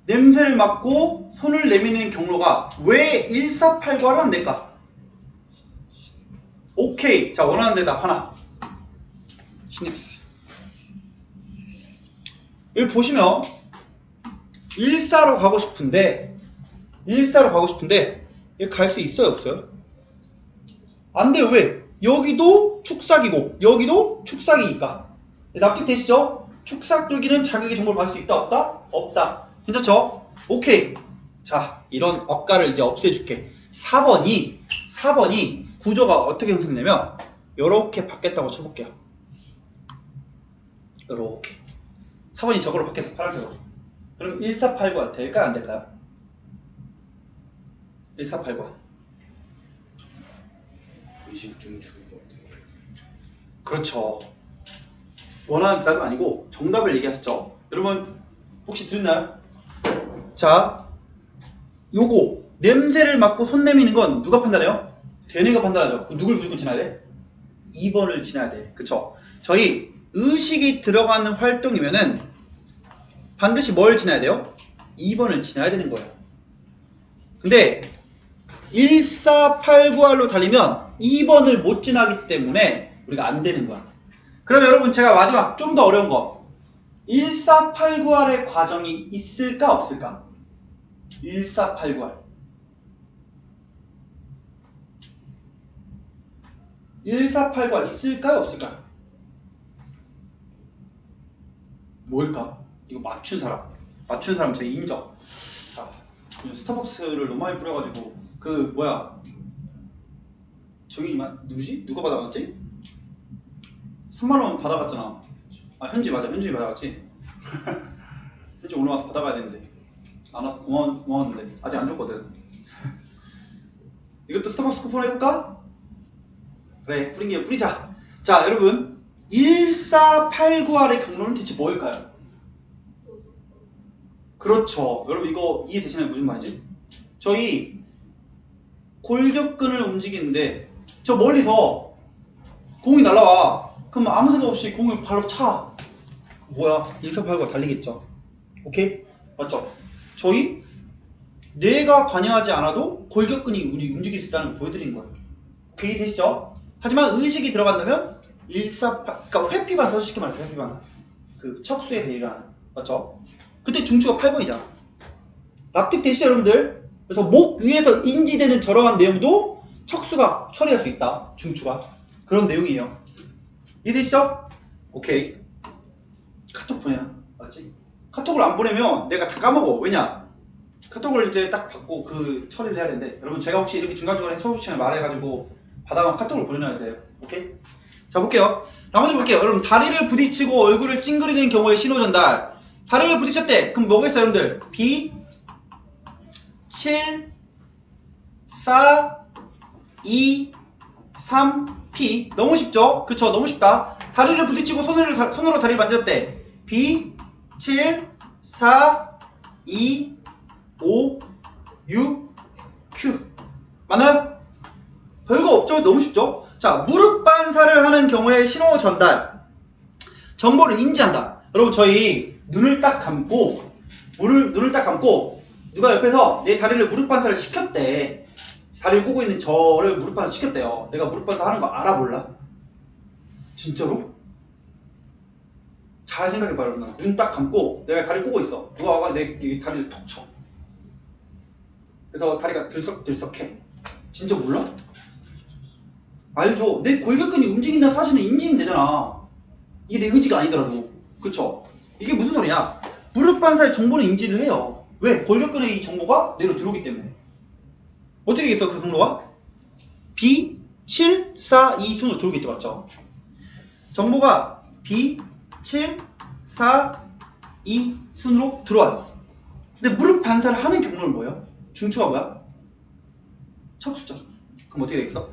Speaker 1: 냄새를 맡고 손을 내미는 경로가 왜 1489R은 안 될까? 오케이. 자, 원하는 대답 하나. 신입스. 여기 보시면 14로 가고 싶은데 여기 갈 수 있어요, 없어요? 안 돼요. 왜? 여기도 축삭이고 여기도 축삭이니까. 납득되시죠? 축삭돌기는 자극의 정보를 받을 수 있다, 없다? 없다. 괜찮죠? 오케이. 자, 이런 억가를 이제 없애줄게. 4번이 구조가 어떻게 형성되냐면 요렇게 바뀌었다고 쳐볼게요. 요렇게 4번이 저걸로 바뀌어서 파란색으로. 그럼 1489 될까요, 안 될까요? 1489.
Speaker 2: 의식 중 죽은 것 같아요.
Speaker 1: 그렇죠. 원하는 대답은 아니고 정답을 얘기하시죠. 여러분, 혹시 들었나요? 자, 요거 냄새를 맡고 손 내미는 건 누가 판단해요? 걔네가 판단하죠. 그럼 누굴 무조건 지나야 돼? 2번을 지나야 돼. 그쵸? 저희 의식이 들어가는 활동이면은 반드시 뭘 지나야 돼요? 2번을 지나야 되는 거예요. 근데 1489R로 달리면 2번을 못 지나기 때문에 우리가 안 되는 거야. 그러면 여러분, 제가 마지막 좀 더 어려운 거, 1489R의 과정이 있을까 없을까? 1489R 1489R 있을까요 없을까요? 뭘까? 이거 맞춘 사람 제가 인정. 자, 스타벅스를 너무 많이 뿌려가지고 그 뭐야 저기 누구지? 누가 받아갔지? 3만 원 받아갔잖아. 아 현지 맞아, 현지 받아갔지. 현지 오늘 와서 받아가야 되는데 안 와서 고마웠는데 아직 안 줬거든. 이것도 스타벅스 쿠폰 해볼까? 그래, 뿌리자. 자, 여러분 1489R의 경로는 대체 뭘까요? 그렇죠. 여러분 이거 이해되시나요? 무슨 말인지? 저희 골격근을 움직이는데 저 멀리서 공이 날라와. 그럼 아무 생각 없이 공을 발로 차. 뭐야? 1489가 달리겠죠. 오케이? 맞죠? 저희 뇌가 관여하지 않아도 골격근이 움직일 수 있다는 걸 보여드리는 거예요. 오케이? 되시죠? 하지만 의식이 들어간다면 그러니까 회피반사 쉽게 말해서 회피반사. 그 척수에서 일어나는. 맞죠? 그때 중추가 8번이잖아. 납득되시죠, 여러분들? 그래서 목 위에서 인지되는 저러한 내용도 척수가 처리할 수 있다. 중추가. 그런 내용이에요. 이해되시죠? 오케이. 카톡 보내나? 맞지? 카톡을 안 보내면 내가 다 까먹어. 왜냐? 카톡을 이제 딱 받고 그 처리를 해야 되는데 여러분 제가 혹시 이렇게 중간중간에 수업 시간에 말해가지고 받아가면 카톡을 보내놔야 돼요. 오케이? 자 볼게요. 나머지 볼게요. 여러분 다리를 부딪히고 얼굴을 찡그리는 경우에 신호 전달. 다리를 부딪혔대. 그럼 뭐겠어요 여러분들? B 7 4 2 3 P. 너무 쉽죠? 그쵸? 너무 쉽다. 다리를 부딪히고 손으로 다리를 만졌대. B 7 4 2 5 6 Q. 맞나요? 별거 없죠? 너무 쉽죠? 자, 무릎 반사를 하는 경우에 신호 전달. 정보를 인지한다. 여러분 저희 눈을 딱 감고 눈을 딱 감고 누가 옆에서 내 다리를 무릎 반사를 시켰대. 다리를 꼬고 있는 저를 무릎 반사 시켰대요. 내가 무릎 반사 하는 거 알아 몰라? 진짜로? 잘 생각해봐 여러분. 눈 딱 감고 내가 다리 꼬고 있어. 누가 와가 내 다리를 톡 쳐. 그래서 다리가 들썩들썩해. 진짜 몰라? 알죠? 내 골격근이 움직인다는 사실은 인지는 되잖아. 이게 내 의지가 아니더라도. 그쵸? 이게 무슨 소리야? 무릎 반사의 정보는 인지를 해요. 왜? 골격근의 이 정보가 뇌로 들어오기 때문에. 어떻게 되겠어 그 경로가? B 7 4 2 순으로 들어오겠죠. 맞죠? 정보가 B 7 4 2 순으로 들어와요. 근데 무릎 반사를 하는 경로는 뭐예요? 중추가 뭐야? 척수죠. 그럼 어떻게 되겠어?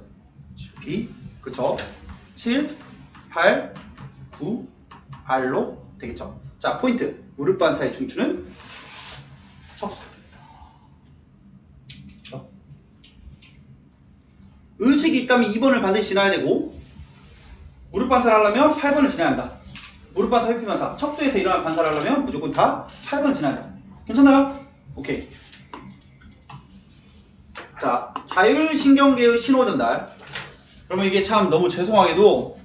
Speaker 1: B 그쵸? 7 8 9 R로 되겠죠. 자 포인트. 무릎 반사의 중추는 척수. 의식이 있다면 2번을 반드시 지나야 되고 무릎 반사를 하려면 8번을 지나야 한다. 무릎 반사, 회피 반사, 척수에서 일어나는 반사를 하려면 무조건 다 8번을 지나야 한다. 괜찮나요? 오케이. 자, 자율신경계의 신호 전달. 그러면 이게 참 너무 죄송하게도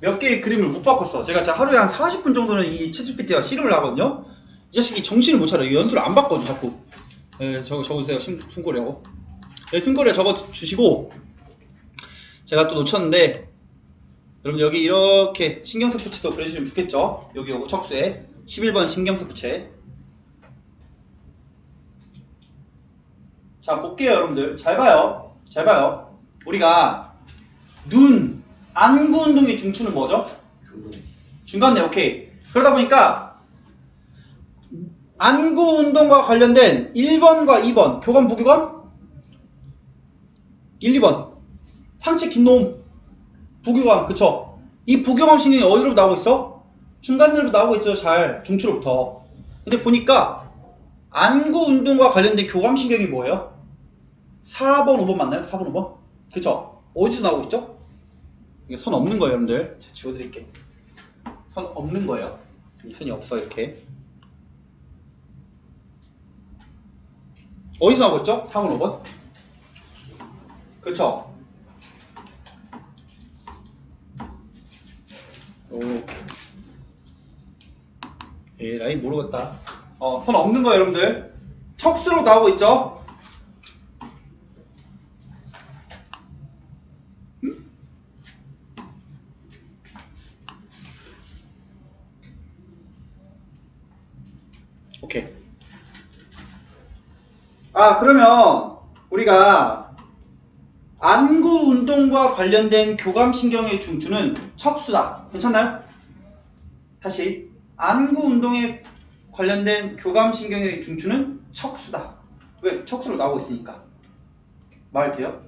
Speaker 1: 몇 개의 그림을 못 바꿨어. 제가 하루에 한 40분 정도는 이 챗GPT와 씨름을 하거든요. 이 자식이 정신을 못 차려. 연수를 안 바꿔줘 자꾸. 네, 적어주세요. 숨고리하고. 네, 숨고리에 적어주시고 제가 또 놓쳤는데 여러분 여기 이렇게 신경서푸체도 그려주시면 좋겠죠. 여기 요거 척수에 11번 신경서푸체. 자 볼게요 여러분들. 잘 봐요. 잘 봐요. 우리가 눈, 안구 운동의 중추는 뭐죠? 중간네. 오케이. 그러다 보니까 안구 운동과 관련된 1번과 2번 교감 부교감 1, 2번 상체 긴 놈 부교감. 그쵸? 이 부교감 신경이 어디로 나오고 있어? 중간ner로 나오고 있죠. 잘 중추로부터. 근데 보니까 안구 운동과 관련된 교감 신경이 뭐예요? 4번 5번 맞나요? 4번 5번? 그쵸? 어디서 나오고 있죠? 이게 선 없는 거예요 여러분들. 제가 지워드릴게. 선 없는 거예요. 이 선이 없어. 이렇게 어디서 나오고 있죠? 4번 5번? 그쵸? 에라이 모르겠다. 선 없는 거예요 여러분들. 척수로 나오고 있죠? 오케이. 아, 그러면 우리가 안구 운동과 관련된 교감신경의 중추는 척수다. 괜찮나요? 다시. 안구 운동에 관련된 교감신경의 중추는 척수다. 왜? 척수로 나오고 있으니까. 말 돼요?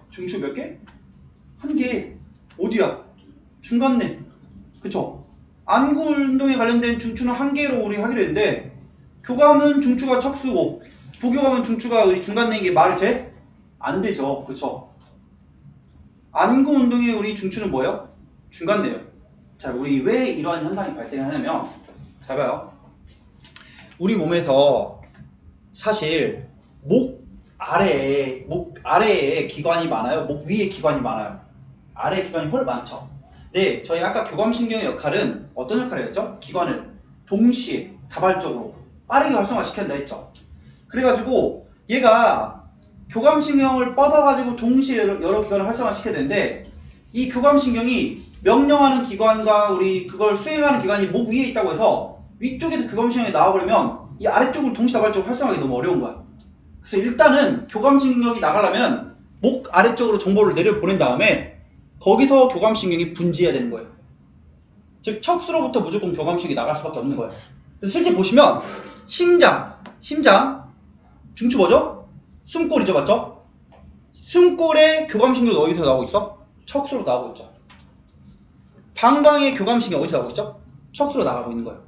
Speaker 1: 중추 몇 개? 한 개. 어디야? 중간내. 그쵸? 안구 운동에 관련된 중추는 한 개로 우리 하기로 했는데, 교감은 중추가 척수고 부교감은 중추가 우리 중간내인 게 말이 돼? 안 되죠. 그쵸? 안구 운동에 우리 중추는 뭐예요? 중간내예요. 자, 우리 왜 이러한 현상이 발생하냐면, 잘 봐요. 우리 몸에서 사실 목 아래에 기관이 많아요? 목 위에 기관이 많아요? 아래에 기관이 훨 많죠? 네, 저희 아까 교감신경의 역할은 어떤 역할을 했죠? 기관을 동시에 다발적으로 빠르게 활성화시킨다 했죠? 그래가지고 얘가 교감신경을 뻗어가지고 동시에 여러 기관을 활성화시켜야 되는데, 이 교감신경이 명령하는 기관과 우리 그걸 수행하는 기관이 목 위에 있다고 해서 위쪽에서 교감신경이 나와버리면 이 아래쪽을 동시다발적으로 활성화하기 너무 어려운 거야. 그래서 일단은 교감신경이 나가려면 목 아래쪽으로 정보를 내려보낸 다음에 거기서 교감신경이 분지해야 되는 거예요. 즉 척수로부터 무조건 교감신경이 나갈 수밖에 없는 거예요. 그래서 실제 보시면 심장 중추 뭐죠? 숨골이죠, 맞죠? 숨골의 교감신경도 어디서 나오고 있어? 척수로 나오고 있죠. 방광의 교감신경 어디서 나오고 있죠? 척수로 나가고 있는 거예요.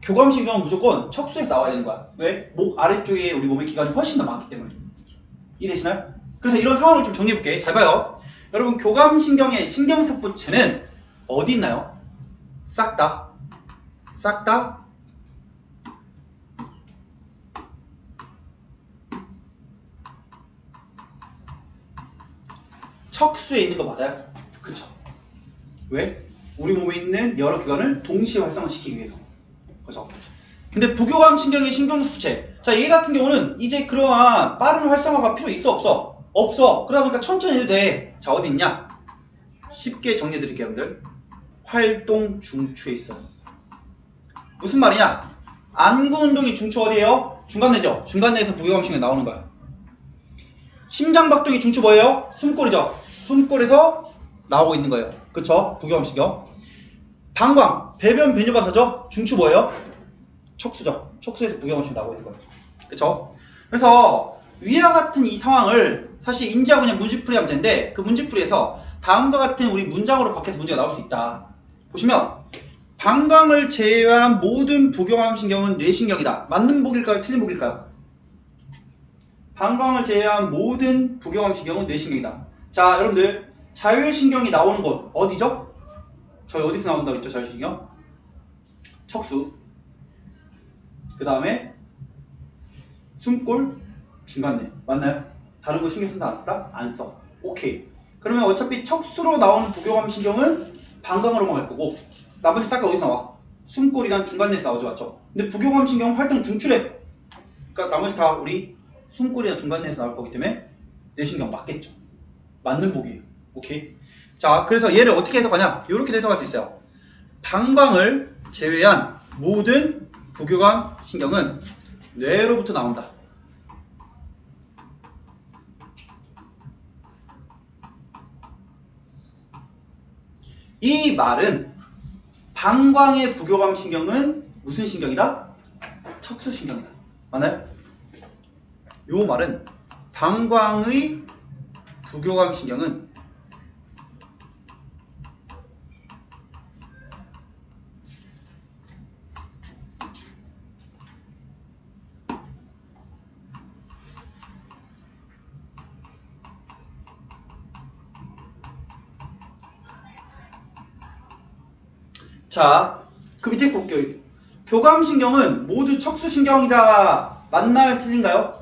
Speaker 1: 교감신경은 무조건 척수에서 나와야 되는 거야. 왜? 목 아래쪽에 우리 몸의 기관이 훨씬 더 많기 때문에. 이해되시나요? 그래서 이런 상황을 좀 정리해볼게. 잘 봐요. 여러분, 교감신경의 신경세포체는 어디 있나요? 싹 다 척수에 있는 거 맞아요? 그쵸? 왜? 우리 몸에 있는 여러 기관을 동시에 활성화시키기 위해서. 그죠? 근데 부교감신경의 신경세포체, 자, 얘 같은 경우는 이제 그러한 빠른 활성화가 필요 있어 없어? 없어. 그러다 보니까 천천히 해도 돼. 자, 어디 있냐? 쉽게 정리해 드릴게요, 여러분들. 활동 중추에 있어. 무슨 말이냐? 안구 운동이 중추 어디에요? 중간내죠. 중간내에서 부교감신경이 나오는 거야. 심장박동이 중추 뭐예요? 숨골이죠. 숨골에서 나오고 있는 거예요. 그쵸? 부교감신경. 방광, 배변 배뇨바사죠? 중추 뭐예요? 척수죠. 척수에서 부교감신경이 나오고 있는 거예요. 그쵸? 그래서 위와 같은 이 상황을 사실 인지하고 그냥 문제풀이 하면 되는데, 그 문제풀이에서 다음과 같은 우리 문장으로 밖에서 문제가 나올 수 있다. 보시면 방광을 제외한 모든 부교감신경은 뇌신경이다. 맞는 보기일까요? 틀린 보기일까요? 방광을 제외한 모든 부교감신경은 뇌신경이다. 자, 여러분들 자율신경이 나오는 곳 어디죠? 저희 어디서 나온다고 했죠? 자율신경? 척수. 그 다음에 숨골, 중간내. 맞나요? 다른 거 신경 쓴다 안 쓴다? 안 써. 오케이. 그러면 어차피 척수로 나오는 부교감신경은 방광으로만 갈 거고, 나머지 싹 다 어디서 나와? 숨골이랑 중간내에서 나오죠, 맞죠? 근데 부교감신경 활동 중추래. 그러니까 나머지 다 우리 숨골이랑 중간내에서 나올 거기 때문에 뇌신경 맞겠죠. 맞는 보기예요. 오케이. 자, 그래서 얘를 어떻게 해석하냐? 이렇게 해석할 수 있어요. 방광을 제외한 모든 부교감신경은 뇌로부터 나온다. 이 말은 방광의 부교감신경은 무슨 신경이다? 척수신경이다. 맞나요? 이 말은 방광의 부교감신경은 자, 그 밑에 볼게요. 교감신경은 모두 척수신경이다. 맞나요? 틀린가요?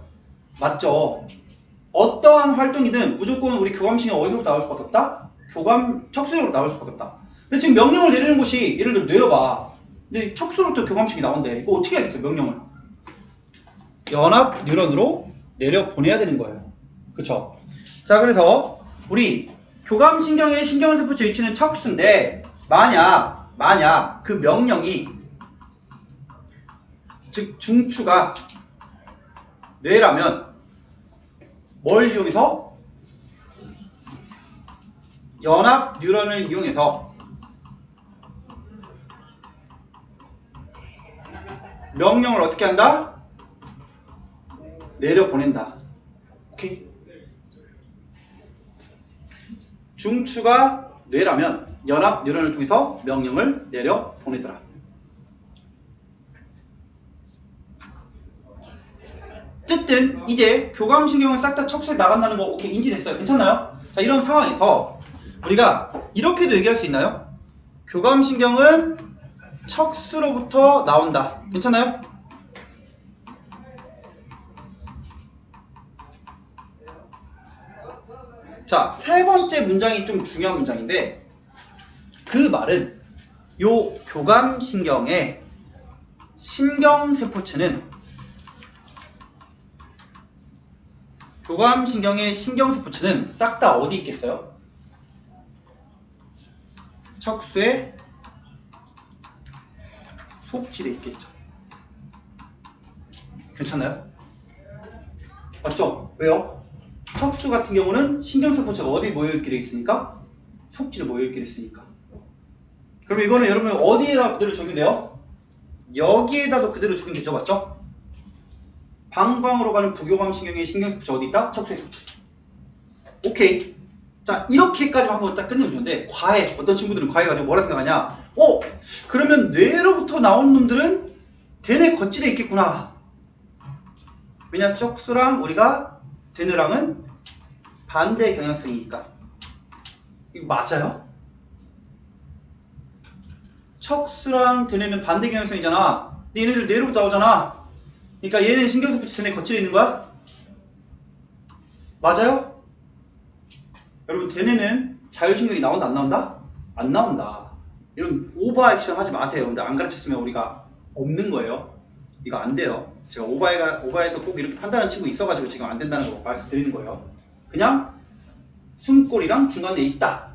Speaker 1: 맞죠. 어떠한 활동이든 무조건 우리 교감신경 어디로부터 나올 수밖에 없다? 척수로부터 나올 수밖에 없다. 근데 지금 명령을 내리는 곳이 예를 들어 뇌여봐. 근데 척수로부터 교감신경이 나온대. 이거 어떻게 하겠어요? 명령을. 연합 뉴런으로 내려보내야 되는 거예요. 그쵸? 자, 그래서 우리 교감신경의 신경세포체 위치는 척수인데, 만약 그 명령이, 즉 중추가 뇌라면 뭘 이용해서? 연합 뉴런을 이용해서 명령을 어떻게 한다? 내려보낸다. 오케이? 중추가 뇌라면 연합 뉴런을 통해서 명령을 내려보내더라. 어쨌든 이제 교감신경은 싹 다 척수에 나간다는 거 오케이 인지됐어요. 괜찮나요? 자, 이런 상황에서 우리가 이렇게도 얘기할 수 있나요? 교감신경은 척수로부터 나온다. 괜찮나요? 자, 세 번째 문장이 좀 중요한 문장인데 그 말은 요 교감신경의 신경세포체는 싹 다 어디 있겠어요? 척수의 속질에 있겠죠. 괜찮나요? 맞죠? 왜요? 척수 같은 경우는 신경세포체가 어디 모여있게 돼 있으니까? 속질에 모여있게 돼 있으니까. 그럼 이거는 여러분 어디에다 그대로 적용돼요? 여기에다도 그대로 적용되죠. 맞죠? 방광으로 가는 부교감신경의 신경세포체 어디 있다? 척수의 속질. 오케이. 자, 이렇게까지 한번 딱 끝내면 좋은데 과해. 어떤 친구들은 과해 가지고 뭐라 생각하냐? 그러면 뇌로부터 나온 놈들은 대뇌 겉질에 있겠구나. 왜냐? 척수랑 우리가 대뇌랑은 반대 경향성이니까. 이거 맞아요? 척수랑 대뇌는 반대 경향성이잖아. 근데 얘네들 뇌로부터 나오잖아. 그러니까 얘는 신경세포체 대뇌 겉질에 있는 거야? 맞아요? 여러분 대뇌는 자율신경이 나온다 안 나온다? 안 나온다. 이런 오버 액션 하지 마세요. 근데 안 가르쳤으면 우리가 없는 거예요. 이거 안 돼요. 제가 오버해서 꼭 이렇게 판단하는 친구 있어가지고 지금 안 된다는 거 말씀드리는 거예요. 그냥 숨골이랑 중간에 있다.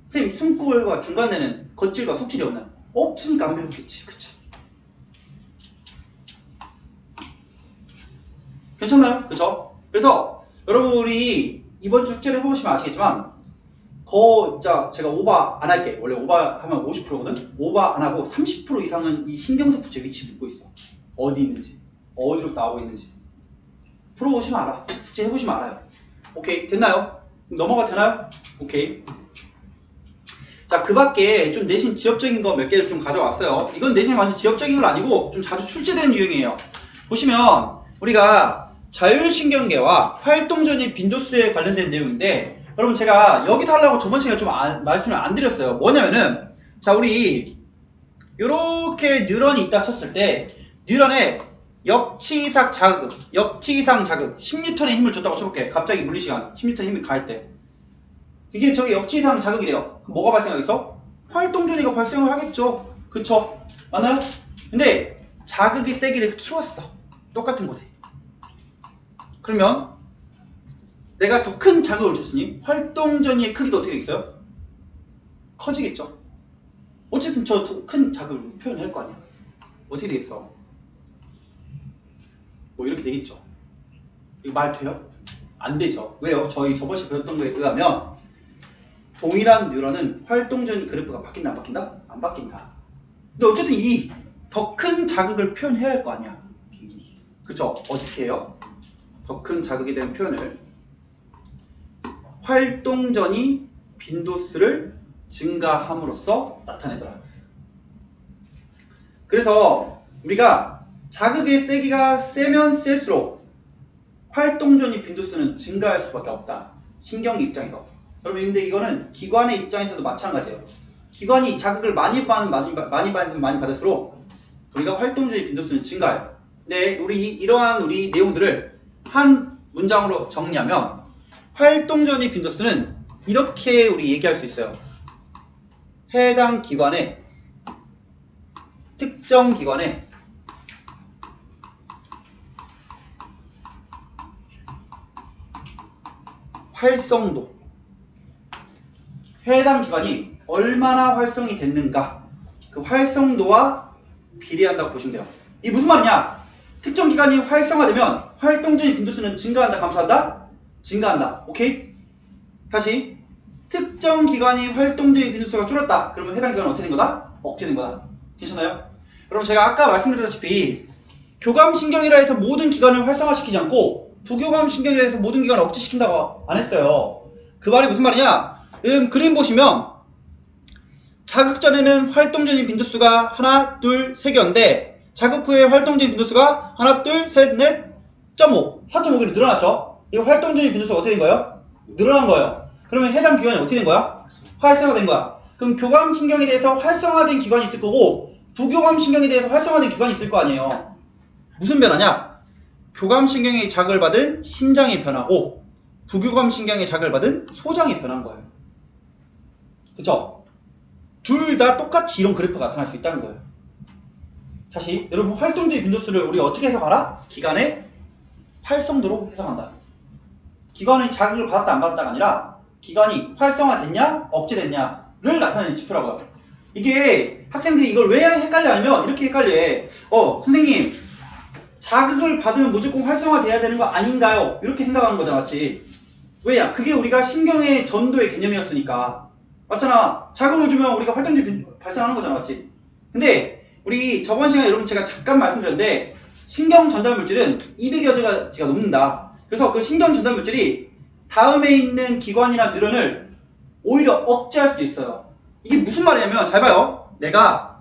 Speaker 1: 선생님 숨골과 중간에는 겉질과 속질이 없나요? 없으니까 안 배웠겠지. 그치? 괜찮나요? 그쵸? 그래서 여러분이 이번 주 숙제를 해보시면 아시겠지만 진짜 제가 오버 안 할게. 원래 오버하면 50%거든? 오버 안 하고 30% 이상은 이 신경세포체 위치 묻고 있어. 어디 있는지, 어디로 나오고 있는지. 풀어보시면 알아. 숙제 해보시면 알아요. 오케이, 됐나요? 넘어가 되나요? 오케이. 자, 그 밖에 좀 내신 지엽적인 거 몇 개를 좀 가져왔어요. 이건 내신 완전 지엽적인 건 아니고 좀 자주 출제되는 유형이에요. 보시면 우리가 자율신경계와 활동전이 빈도수에 관련된 내용인데 여러분 제가 여기서 하려고 저번 시간에 좀 말씀을 안 드렸어요. 뭐냐면은 자 우리 요렇게 뉴런이 있다 쳤을 때 뉴런에 역치이상 자극 10N의 힘을 줬다고 쳐볼게. 갑자기 물리시간 10N의 힘이 가할 때 이게 저기 역치이상 자극이래요. 그럼 뭐가 발생하겠어? 활동전이가 발생을 하겠죠. 그쵸? 맞나요? 근데 자극이 세기를 키웠어. 똑같은 곳에. 그러면 내가 더 큰 자극을 줬으니 활동전이의 크기도 어떻게 되겠어요? 커지겠죠. 어쨌든 저 더 큰 자극을 표현할 거 아니야. 어떻게 되겠어? 뭐 이렇게 되겠죠. 이거 말 돼요? 안 되죠. 왜요? 저희 저번 시간에 배웠던 거에 의하면 동일한 뉴런은 활동전 그래프가 바뀐다 안 바뀐다? 안 바뀐다. 근데 어쨌든 이 더 큰 자극을 표현해야 할 거 아니야. 그쵸? 어떻게 해요? 더 큰 자극에 대한 표현을 활동전이 빈도수를 증가함으로써 나타내더라. 그래서 우리가 자극의 세기가 세면 셀수록 활동전이 빈도수는 증가할 수밖에 없다. 신경 입장에서. 여러분 근데 이거는 기관의 입장에서도 마찬가지예요. 기관이 자극을 많이 받을수록 우리가 활동전이 빈도수는 증가해요. 네, 이러한 우리 내용들을 한 문장으로 정리하면 활동전이 빈도수는 이렇게 우리 얘기할 수 있어요. 해당 기관의 특정 기관의 활성도, 해당 기관이 얼마나 활성이 됐는가 그 활성도와 비례한다고 보시면 돼요. 이게 무슨 말이냐? 특정 기관이 활성화되면 활동적인 빈도수는 증가한다, 감소한다? 증가한다. 오케이? 다시 특정 기관이 활동적인 빈도수가 줄었다. 그러면 해당 기관은 어떻게 된 거다? 억제된 거다. 괜찮아요? 여러분 제가 아까 말씀드렸다시피 교감신경이라 해서 모든 기관을 활성화시키지 않고 부교감신경이라 해서 모든 기관을 억제시킨다고 안 했어요. 그 말이 무슨 말이냐? 여러분 그림 보시면 자극 전에는 활동적인 빈도수가 하나, 둘, 세 개인데 자극 후에 활동적인 빈도수가 하나, 둘, 셋, 넷, 0.5, 4.5개로 늘어났죠? 이거 활동적인 빈도수가 어떻게 된 거예요? 늘어난 거예요. 그러면 해당 기관이 어떻게 된 거야? 활성화된 거야. 그럼 교감신경에 대해서 활성화된 기관이 있을 거고 부교감신경에 대해서 활성화된 기관이 있을 거 아니에요. 무슨 변화냐? 교감신경의 자극을 받은 심장이 변하고 부교감신경의 자극을 받은 소장이 변한 거예요. 그쵸? 둘 다 똑같이 이런 그래프가 나타날 수 있다는 거예요. 다시 여러분 활동적인 빈도수를 우리 어떻게 해석하라? 기관의 활성도로 해석한다. 기관의 자극을 받았다 안 받았다가 아니라 기관이 활성화됐냐 억제됐냐를 나타내는 지표라고요. 이게 학생들이 이걸 왜 헷갈려 하면 이렇게 헷갈려. 선생님 자극을 받으면 무조건 활성화돼야 되는 거 아닌가요? 이렇게 생각하는 거잖아, 맞지? 왜냐? 그게 우리가 신경의 전도의 개념이었으니까. 맞잖아. 자극을 주면 우리가 활동적이 발생하는 거잖아, 맞지? 근데 우리 저번 시간에 여러분 제가 잠깐 말씀드렸는데 신경 전달 물질은 200여 가지가 넘는다. 그래서 그 신경 전달 물질이 다음에 있는 기관이나 뉴런을 오히려 억제할 수도 있어요. 이게 무슨 말이냐면 잘 봐요. 내가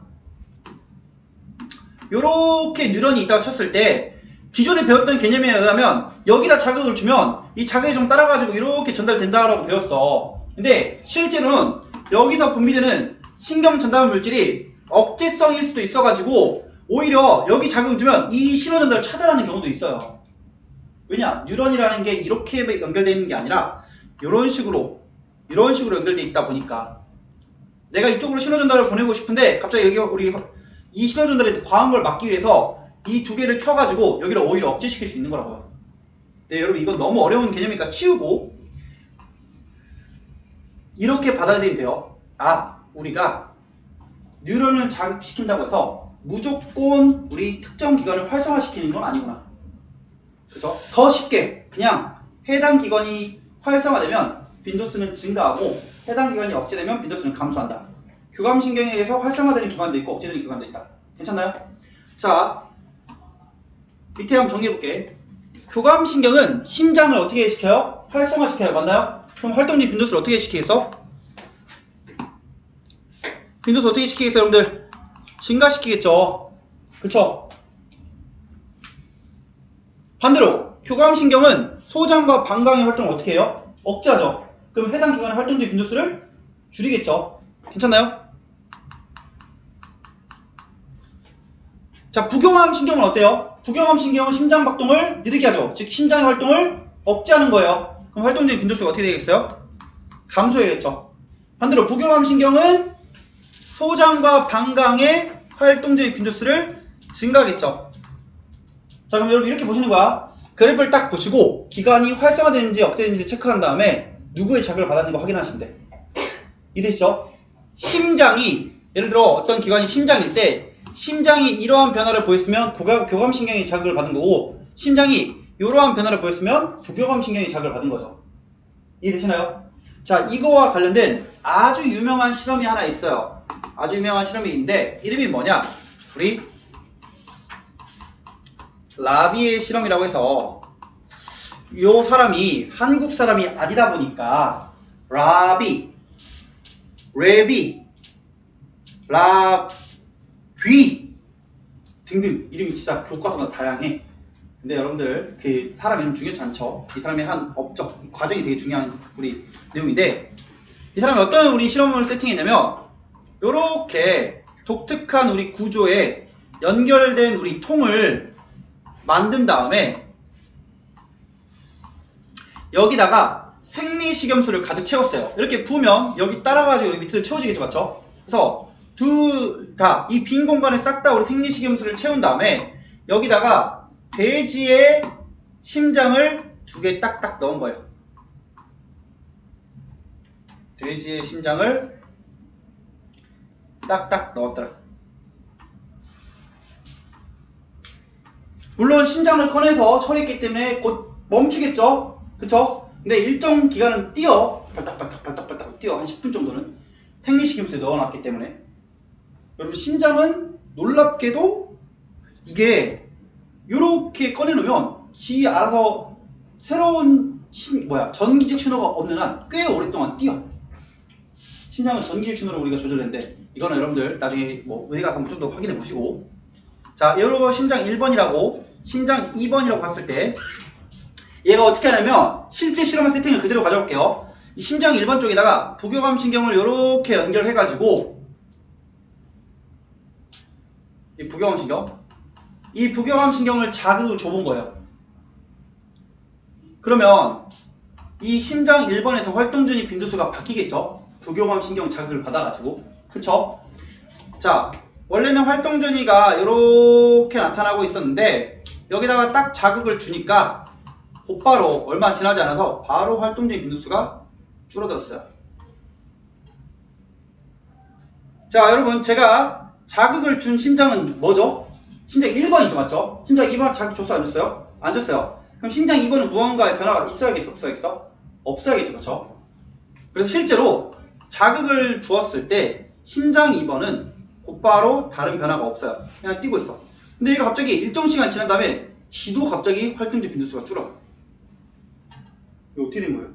Speaker 1: 요렇게 뉴런이 있다고 쳤을 때 기존에 배웠던 개념에 의하면 여기다 자극을 주면 이 자극이 좀 따라가지고 이렇게 전달된다라고 배웠어. 근데 실제로는 여기서 분비되는 신경 전달 물질이 억제성일 수도 있어가지고 오히려 여기 자극을 주면 이 신호 전달을 차단하는 경우도 있어요. 왜냐? 뉴런이라는 게 이렇게 연결되어 있는 게 아니라 이런 식으로 연결되어 있다 보니까 내가 이쪽으로 신호 전달을 보내고 싶은데 갑자기 여기 우리 이 신호 전달에 과한 걸 막기 위해서 이 두 개를 켜가지고 여기를 오히려 억제시킬 수 있는 거라고요. 네, 여러분 이건 너무 어려운 개념이니까 치우고 이렇게 받아들이면 돼요. 우리가 뉴런을 자극시킨다고 해서 무조건 우리 특정 기관을 활성화시키는 건 아니구나. 그죠? 더 쉽게 그냥 해당 기관이 활성화되면 빈도수는 증가하고 해당 기관이 억제되면 빈도수는 감소한다. 교감신경에 의해서 활성화되는 기관도 있고 억제되는 기관도 있다. 괜찮나요? 자, 밑에 한번 정리해볼게. 교감신경은 심장을 어떻게 시켜요? 활성화시켜요. 맞나요? 그럼 활동적 빈도수를 어떻게 시키겠어? 빈도수 어떻게 시키겠어요, 여러분들? 증가시키겠죠. 그쵸? 반대로 교감신경은 소장과 방광의 활동을 어떻게 해요? 억제하죠. 그럼 해당 기관의 활동적 빈도수를 줄이겠죠. 괜찮나요? 자, 부교감신경은 어때요? 부교감신경은 심장 박동을 느리게 하죠. 즉 심장의 활동을 억제하는 거예요. 그럼 활동적인 빈도수가 어떻게 되겠어요? 감소해야겠죠. 반대로 부교감신경은 소장과 방광의 활동적인 빈도수를 증가하겠죠. 자, 그럼 여러분 이렇게 보시는 거야. 그래프를 딱 보시고 기관이 활성화되는지 억제되는지 체크한 다음에 누구의 자극을 받았는지 확인하시면 돼. 이해되시죠? 심장이 예를 들어 어떤 기관이 심장일 때 심장이 이러한 변화를 보였으면 교감신경이 자극을 받은 거고 심장이 이러한 변화를 보였으면 부교감신경이 자극을 받은 거죠. 이해되시나요? 자, 이거와 관련된 아주 유명한 실험이 하나 있어요. 아주 유명한 실험이 있는데 이름이 뭐냐? 우리 라비의 실험이라고 해서 이 사람이 한국 사람이 아니다 보니까 라비, 레비, 라비 등등 이름이 진짜 교과서마다 다양해. 근데 여러분들 그 사람 이름 중요치 않죠. 이 사람의 한 업적, 과정이 되게 중요한 우리 내용인데 이 사람이 어떤 우리 실험을 세팅했냐면 요렇게 독특한 우리 구조에 연결된 우리 통을 만든 다음에 여기다가 생리식염수를 가득 채웠어요. 이렇게 부으면 여기 따라가지고 여기 밑으로 채워지겠죠, 맞죠? 그래서 둘 다 이 빈 공간에 싹 다 우리 생리식염수를 채운 다음에 여기다가 돼지의 심장을 2개 딱딱 넣은 거예요. 돼지의 심장을 딱딱 넣었더라. 물론 심장을 꺼내서 처리했기 때문에 곧 멈추겠죠? 그쵸? 근데 일정 기간은 뛰어. 발딱발딱 뛰어. 한 10분 정도는. 생리식염수에 넣어놨기 때문에. 여러분, 심장은 놀랍게도 이게 요렇게 꺼내놓으면 지 알아서 새로운 전기적 신호가 없는 한 꽤 오랫동안 뛰어. 심장은 전기적 신호로 우리가 조절되는데, 이거는 여러분들 나중에 뭐 의대 가서 한번 좀 더 확인해 보시고. 자, 요거 심장 1번이라고 심장 2번이라고 봤을 때 얘가 어떻게 하냐면, 실제 실험한 세팅을 그대로 가져올게요. 이 심장 1번 쪽에다가 부교감 신경을 요렇게 연결해 가지고, 이 부교감 신경, 이 부교감 신경을 자극을 줘본 거예요. 그러면 이 심장 1번에서 활동준위 빈도수가 바뀌겠죠? 부교감 신경 자극을 받아가지고. 그쵸? 자, 원래는 활동준위가 이렇게 나타나고 있었는데, 여기다가 딱 자극을 주니까 곧바로 얼마 지나지 않아서 바로 활동준위 빈도수가 줄어들었어요. 자, 여러분, 제가 자극을 준 심장은 뭐죠? 심장 1번이죠, 맞죠? 심장 2번 자극 줬어, 안 줬어요? 안 줬어요. 그럼 심장 2번은 무언가의 변화가 있어야겠어, 없어야겠어? 없어야겠죠, 그쵸? 그래서 실제로 자극을 주었을 때 심장 2번은 곧바로 다른 변화가 없어요. 그냥 뛰고 있어. 근데 얘가 갑자기 일정 시간 지난 다음에 지도 갑자기 활동적 빈도수가 줄어. 이거 어떻게 된 거예요?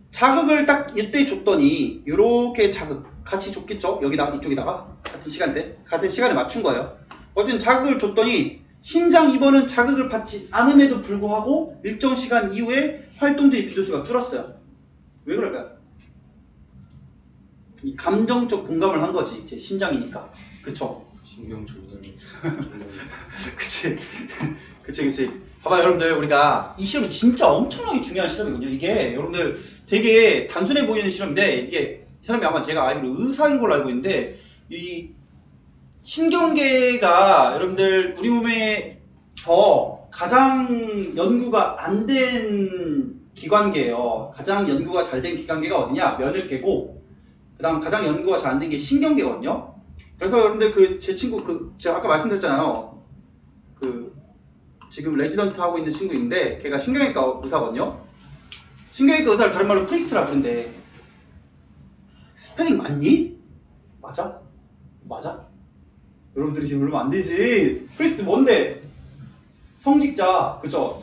Speaker 1: 자극을 딱 이때 줬더니 이렇게 자극 같이 줬겠죠? 여기다 이쪽에다가 같은 시간대 같은 시간에 맞춘 거예요. 어쨌든 자극을 줬더니 심장 2번은 자극을 받지 않음에도 불구하고 일정 시간 이후에 활동적인 빈도수가 줄었어요. 왜 그럴까요? 이 감정적 공감을 한 거지. 제 심장이니까. 그쵸?
Speaker 2: 신경 조절.
Speaker 1: 그치. 봐봐, 여러분들, 우리가 이 실험이 진짜 엄청나게 중요한 실험이거든요. 이게 여러분들 되게 단순해 보이는 실험인데, 이게 이 사람이 아마 제가 알기로 의사인 걸로 알고 있는데, 이 신경계가 여러분들 우리 몸에서 가장 연구가 안 된 기관계예요. 가장 연구가 잘 된 기관계가 어디냐? 면역계고, 그 다음 가장 연구가 잘 안 된 게 신경계거든요. 그래서 여러분들 제 친구 제가 아까 말씀드렸잖아요. 지금 레지던트 하고 있는 친구인데, 걔가 신경외과 의사거든요. 신경외과 의사를 다른 말로 프리스트라 부른대. 스펠링 맞니? 맞아? 여러분들이 지금 그러면 안 되지. 프리스트 뭔데? 성직자, 그쵸?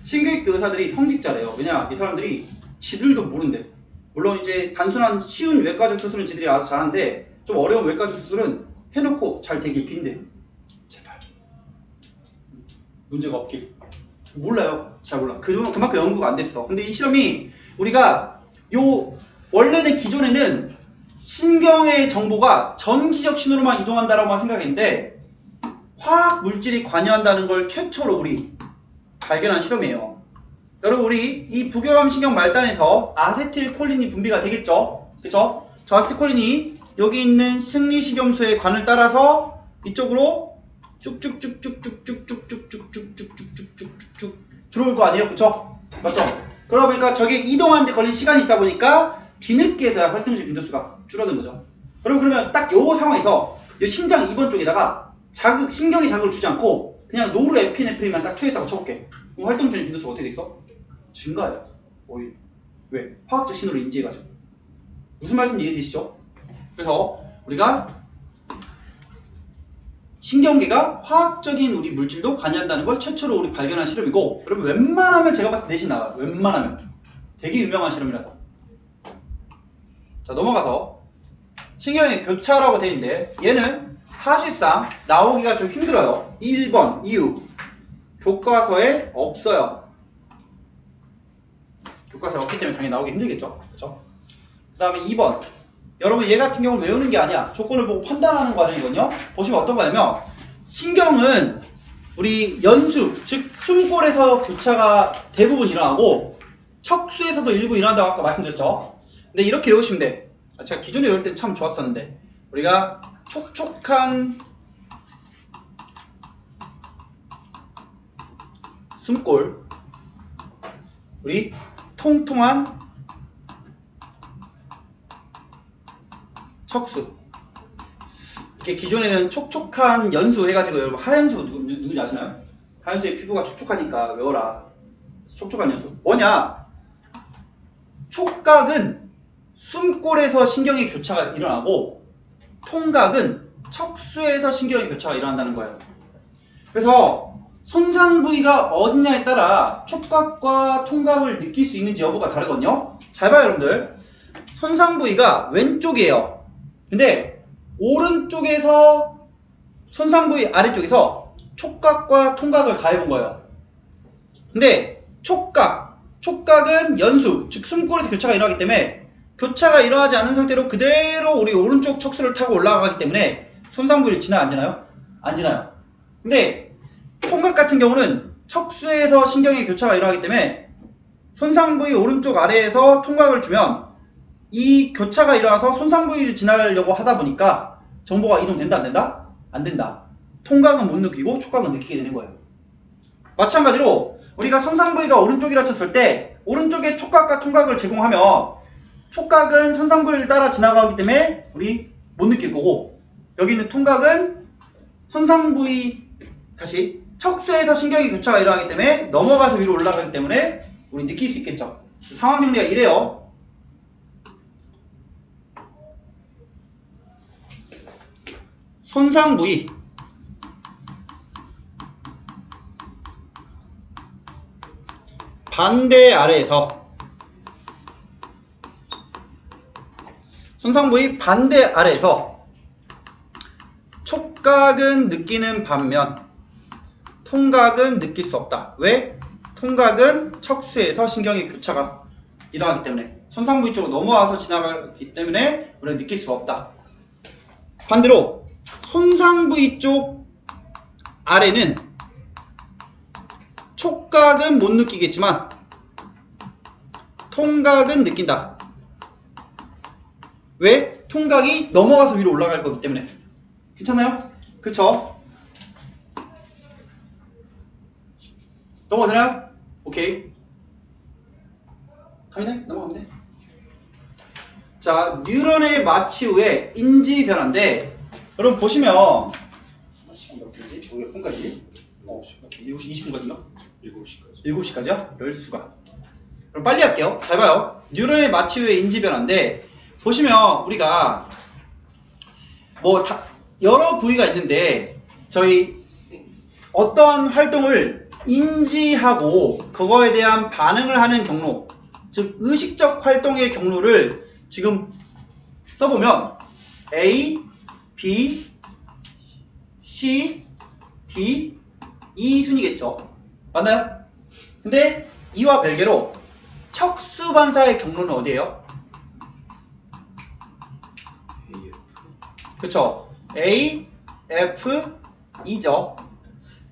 Speaker 1: 신경외과 의사들이 성직자래요. 왜냐, 이 사람들이 지들도 모른대. 물론 이제 단순한 쉬운 외과적 수술은 지들이 알아서 잘하는데, 좀 어려운 외과적 수술은 해놓고 잘 되길 빈대. 제발. 문제가 없길. 몰라요. 잘 몰라. 그만큼 연구가 안 됐어. 근데 이 실험이 우리가 원래는 기존에는 신경의 정보가 전기적 신호로만 이동한다라고만 생각했는데, 화학 물질이 관여한다는 걸 최초로 우리 발견한 실험이에요. 여러분, 우리 이 부교감 신경 말단에서 아세틸콜린이 분비가 되겠죠? 그쵸? 저 아세틸콜린이 여기 있는 생리식염수의 관을 따라서 이쪽으로 쭉쭉쭉쭉쭉쭉쭉쭉쭉쭉쭉쭉쭉 들어올 거 아니에요? 그쵸? 맞죠? 그러다 보니까 저게 이동하는데 걸린 시간이 있다 보니까 뒤늦게서야 활동적 빈도수가 줄어든 거죠. 그러면 딱 요 상황에서 요 심장 2번 쪽에다가 신경의 자극을 주지 않고 그냥 노르에피네프린만 딱 투여했다고 쳐볼게. 그럼 활동적 빈도수가 어떻게 돼 있어? 증가해요. 오히려. 왜? 화학적 신호를 인지해가지고. 무슨 말씀인지 이해되시죠? 그래서 우리가 신경계가 화학적인 우리 물질도 관여한다는 걸 최초로 우리 발견한 실험이고, 여러분 웬만하면 제가 봤을 때 내신 나와요. 웬만하면. 되게 유명한 실험이라서. 자, 넘어가서 신경의 교차라고 되어 있는데, 얘는 사실상 나오기가 좀 힘들어요. 1번 이유, 교과서에 없어요. 교과서에 없기 때문에 당연히 나오기 힘들겠죠. 그쵸? 그 다음에 2번, 여러분 얘 같은 경우는 외우는 게 아니야. 조건을 보고 판단하는 과정이거든요. 보시면 어떤 거냐면, 신경은 우리 연수, 즉 숨골에서 교차가 대부분 일어나고 척수에서도 일부 일어난다고 아까 말씀드렸죠. 근데 이렇게 외우시면 돼. 제가 기존에 외울 때 참 좋았었는데, 우리가 촉촉한 숨골, 우리 통통한 척수, 이게 기존에는 촉촉한 연수 해가지고 여러분 하연수 누군지 아시나요? 하연수의 피부가 촉촉하니까 외워라. 촉촉한 연수. 뭐냐? 촉각은 숨골에서 신경의 교차가 일어나고 통각은 척수에서 신경의 교차가 일어난다는 거예요. 그래서 손상 부위가 어디냐에 따라 촉각과 통각을 느낄 수 있는지 여부가 다르거든요. 잘 봐요 여러분들. 손상 부위가 왼쪽이에요. 근데 오른쪽에서 손상 부위 아래쪽에서 촉각과 통각을 가해본 거예요. 근데 촉각은 연수, 즉 숨골에서 교차가 일어나기 때문에 교차가 일어나지 않은 상태로 그대로 우리 오른쪽 척수를 타고 올라가기 때문에 손상 부위를 지나요? 안 지나요? 안 지나요. 근데 통각 같은 경우는 척수에서 신경의 교차가 일어나기 때문에 손상 부위 오른쪽 아래에서 통각을 주면 이 교차가 일어나서 손상 부위를 지나려고 하다 보니까 정보가 이동된다 안 된다? 안 된다. 통각은 못 느끼고 촉각은 느끼게 되는 거예요. 마찬가지로 우리가 손상 부위가 오른쪽이라 쳤을 때 오른쪽에 촉각과 통각을 제공하면 촉각은 손상 부위를 따라 지나가기 때문에 우리 못 느낄 거고, 여기 있는 통각은 손상 부위 다시 척수에서 신경의 교차가 일어나기 때문에 넘어가서 위로 올라가기 때문에 우리 느낄 수 있겠죠. 상황 정리가 이래요. 손상 부위 반대 아래에서 손상 부위 반대 아래에서 촉각은 느끼는 반면 통각은 느낄 수 없다. 왜? 통각은 척수에서 신경의 교차가 일어나기 때문에 손상 부위 쪽으로 넘어와서 지나가기 때문에 우리는 느낄 수 없다. 반대로 손상 부위 쪽 아래는 촉각은 못 느끼겠지만 통각은 느낀다. 왜? 통각이 넘어가서 위로 올라갈 거기 때문에. 괜찮나요? 그쵸? 넘어가되나요? 오케이. 가면 돼? 넘어가면 돼. 자, 뉴런의 마취 후에 인지 변화인데, 여러분 보시면 시간 몇 분이지? 우리 몇 분까지? 7시 20분까지인가?
Speaker 2: 7시까지.
Speaker 1: 7시까지요? 열수가. 그럼 빨리 할게요. 잘 봐요. 뉴런의 마취 후에 인지 변화인데, 보시면 우리가 뭐 여러 부위가 있는데 저희 어떤 활동을 인지하고 그거에 대한 반응을 하는 경로, 즉 의식적 활동의 경로를 지금 써보면 A, B, C, D, E 순이겠죠. 맞나요? 근데 이와 별개로 척수 반사의 경로는 어디예요? 그쵸? A, F, E죠.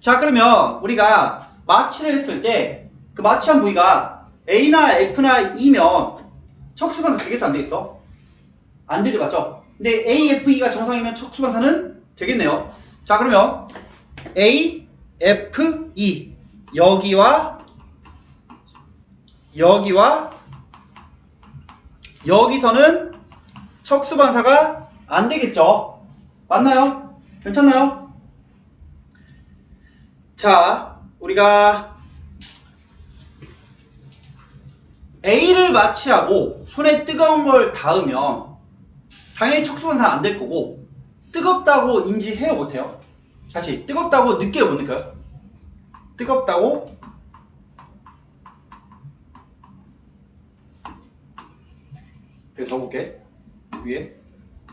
Speaker 1: 자, 그러면 우리가 마취를 했을 때 그 마취한 부위가 A나 F나 E면 척수반사 되겠어 안 되겠어? 안 되죠, 맞죠? 근데 A, F, E가 정상이면 척수반사는 되겠네요. 자, 그러면 A, F, E 여기와 여기서는 척수반사가 안 되겠죠? 맞나요? 괜찮나요? 자, 우리가 A를 마취하고 손에 뜨거운 걸 닿으면 당연히 척수반사 안 될 거고, 뜨겁다고 인지해요 못해요? 다시 뜨겁다고 느껴요 못 느껴요? 뜨겁다고 그래서 적어볼게. 위에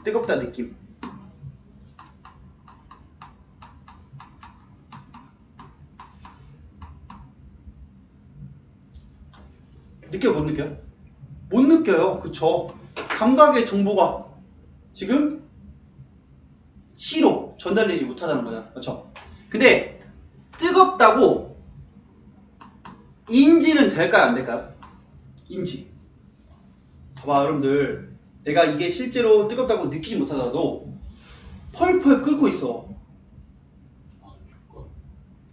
Speaker 1: 뜨겁다 느낌. 느껴요 못 느껴요? 못 느껴요. 그쵸? 감각의 정보가 지금 C로 전달되지 못하자는 거야. 그쵸? 근데 뜨겁다고 인지는 될까요 안 될까요? 인지. 봐봐 여러분들, 내가 이게 실제로 뜨겁다고 느끼지 못하더라도 펄펄 끓고 있어.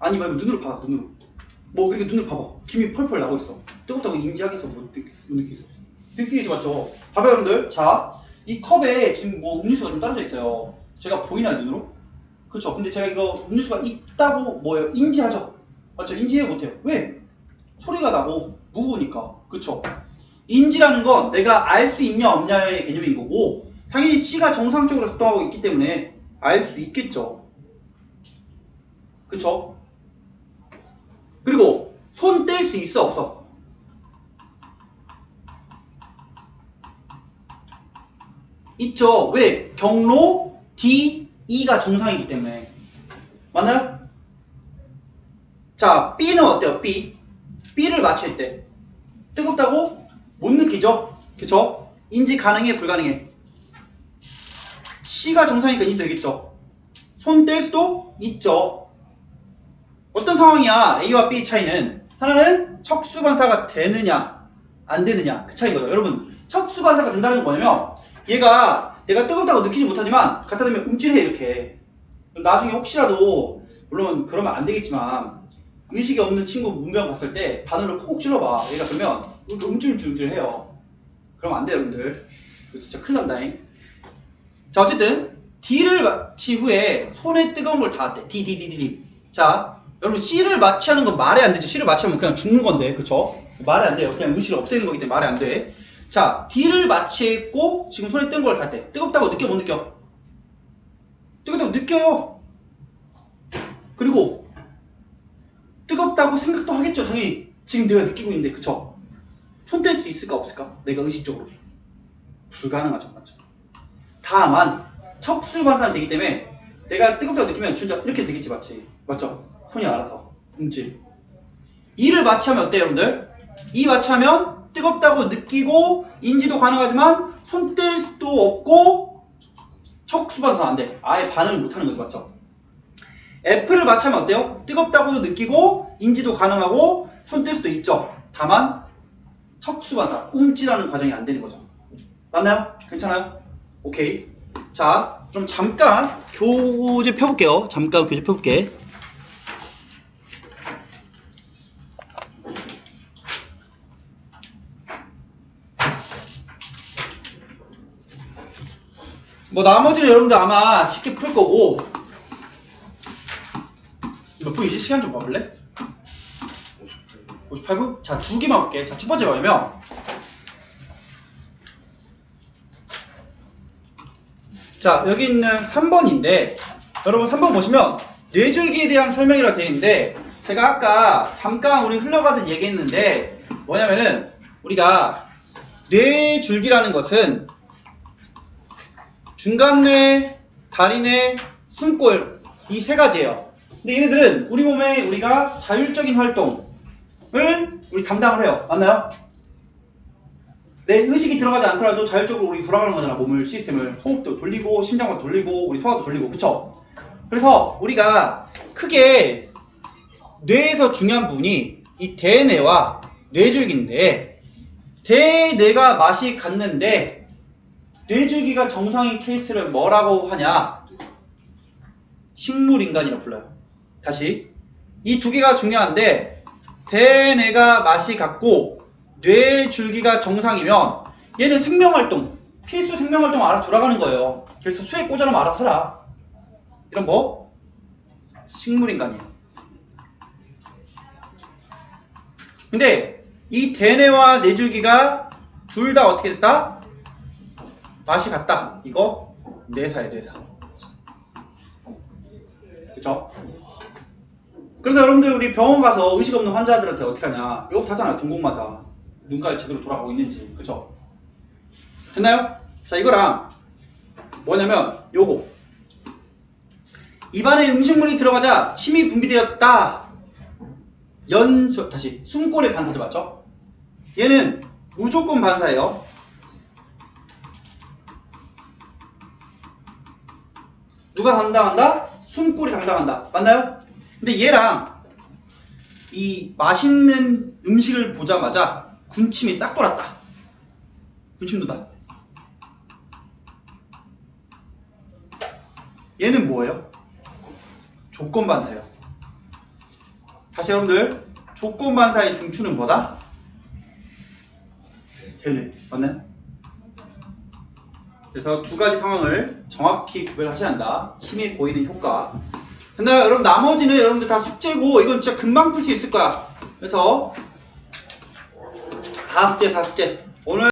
Speaker 1: 아니 말고 눈으로 봐. 눈으로. 뭐 이렇게 눈으로 봐봐. 김이 펄펄 나고 있어. 뜨겁다고 인지하겠어? 못 느끼겠어? 느끼겠죠, 맞죠? 봐봐요 여러분들. 자, 이 컵에 지금 뭐 음료수가 좀 떨어져 있어요. 제가 보이나요, 눈으로? 그쵸? 근데 제가 이거 음료수가 있다고 뭐예요? 인지하죠? 맞죠? 인지해 못해요. 왜? 소리가 나고 무거우니까. 그쵸? 인지라는 건 내가 알 수 있냐 없냐의 개념인 거고, 당연히 C가 정상적으로 작동하고 있기 때문에 알 수 있겠죠. 그쵸? 그리고 손 뗄 수 있어 없어? 있죠. 왜? 경로 D, E가 정상이기 때문에. 맞나요? 자, B는 어때요? B. B를 맞출 때 뜨겁다고 못 느끼죠? 그쵸? 인지 가능해 불가능해? C가 정상이니까 인지 되겠죠? 손 뗄 수도 있죠. 어떤 상황이야? A와 B 차이는 하나는 척수 반사가 되느냐 안 되느냐 그 차이인 거죠. 여러분, 척수 반사가 된다는 건 뭐냐면 얘가 내가 뜨겁다고 느끼지 못하지만 갖다 대면 움찔해 이렇게. 나중에 혹시라도 물론 그러면 안 되겠지만 의식이 없는 친구 문병 봤을 때 바늘로 콕콕 찔러봐. 얘가 그러면 이렇게 움찔움찔해요. 그러면 안 돼요 여러분들. 이거 진짜 큰일 난다잉. 자, 어쨌든 D를 마치 후에 손에 뜨거운 걸 닿았대. D. 자, 여러분 C를 마취하는 건 말이 안 되죠. C를 마취하면 그냥 죽는 건데, 그쵸? 말이 안 돼요. 그냥 의식을 없애는 거기 때문에 말이 안 돼. 자, D를 마취했고 지금 손에 뜬 걸 닿았대. 뜨겁다고 느껴 못 느껴? 뜨겁다고 느껴요. 그리고 뜨겁다고 생각도 하겠죠. 당연히 지금 내가 느끼고 있는데, 그쵸? 손 뗄 수 있을까 없을까? 내가 의식적으로 불가능하죠. 맞죠? 다만 척수 반사는 되기 때문에 내가 뜨겁다고 느끼면 진짜 이렇게 되겠지. 맞죠? 손이 알아서 움찔. 이를 마취하면 어때요 여러분들? 이 마취하면 뜨겁다고 느끼고 인지도 가능하지만 손 뗄 수도 없고 척수 반사 안 돼. 아예 반응을 못하는 거죠. 맞죠? F를 마취하면 어때요? 뜨겁다고도 느끼고 인지도 가능하고 손 뗄 수도 있죠. 다만 척수 반사, 움찔하는 과정이 안 되는 거죠. 맞나요? 괜찮아요? 오케이. 자, 그럼 잠깐 교재 펴볼게요. 잠깐 교재 펴볼게. 뭐 나머지는 여러분들 아마 쉽게 풀 거고. 몇 분이지? 시간 좀 봐볼래? 58분? 자, 두 개만 볼게. 자, 첫 번째 뭐냐면 자, 여기 있는 3번인데 여러분 3번 보시면 뇌줄기에 대한 설명이라 되어 있는데 제가 아까 잠깐 우리 흘러가듯 얘기했는데 뭐냐면은 우리가 뇌줄기라는 것은 중간뇌, 다리뇌, 숨골 이 세 가지예요. 근데 얘네들은 우리 몸에 우리가 자율적인 활동을 우리 담당을 해요. 맞나요? 내 의식이 들어가지 않더라도 자율적으로 우리 돌아가는 거잖아. 몸을, 시스템을. 호흡도 돌리고 심장도 돌리고 우리 소화도 돌리고. 그쵸? 그래서 우리가 크게 뇌에서 중요한 부분이 이 대뇌와 뇌줄기인데 대뇌가 맛이 갔는데 뇌줄기가 정상인 케이스를 뭐라고 하냐? 식물인간이라고 불러요. 다시 이 두 개가 중요한데 대뇌가 맛이 갔고 뇌줄기가 정상이면 얘는 생명활동, 필수 생명활동 알아서 돌아가는 거예요. 그래서 수액 꽂아놓으면 알아서 살아. 이런 뭐? 식물인간이에요. 근데 이 대뇌와 뇌줄기가 둘 다 어떻게 됐다? 맛이 갔다. 이거 뇌사예요, 뇌사. 그쵸? 그래서 여러분들 우리 병원 가서 의식 없는 환자들한테 어떻게 하냐? 이거부터 하잖아요. 동공마사. 눈깔 제대로 돌아가고 있는지. 그쵸? 됐나요? 자, 이거랑 뭐냐면 요거 입안에 음식물이 들어가자 침이 분비되었다. 다시 숨골의 반사죠. 맞죠? 얘는 무조건 반사예요. 누가 담당한다? 숨골이 담당한다. 맞나요? 근데 얘랑 이 맛있는 음식을 보자마자 군침이 싹 돌았다. 군침 돈다. 얘는 뭐예요? 조건반사예요. 다시 여러분들, 조건반사의 중추는 뭐다? 대뇌. 맞나요? 그래서 두 가지 상황을 정확히 구별하셔야 한다. 힘이 보이는 효과. 근데 여러분 나머지는 여러분들 다 숙제고 이건 진짜 금방 풀 수 있을 거야. 그래서 다 숙제. 오늘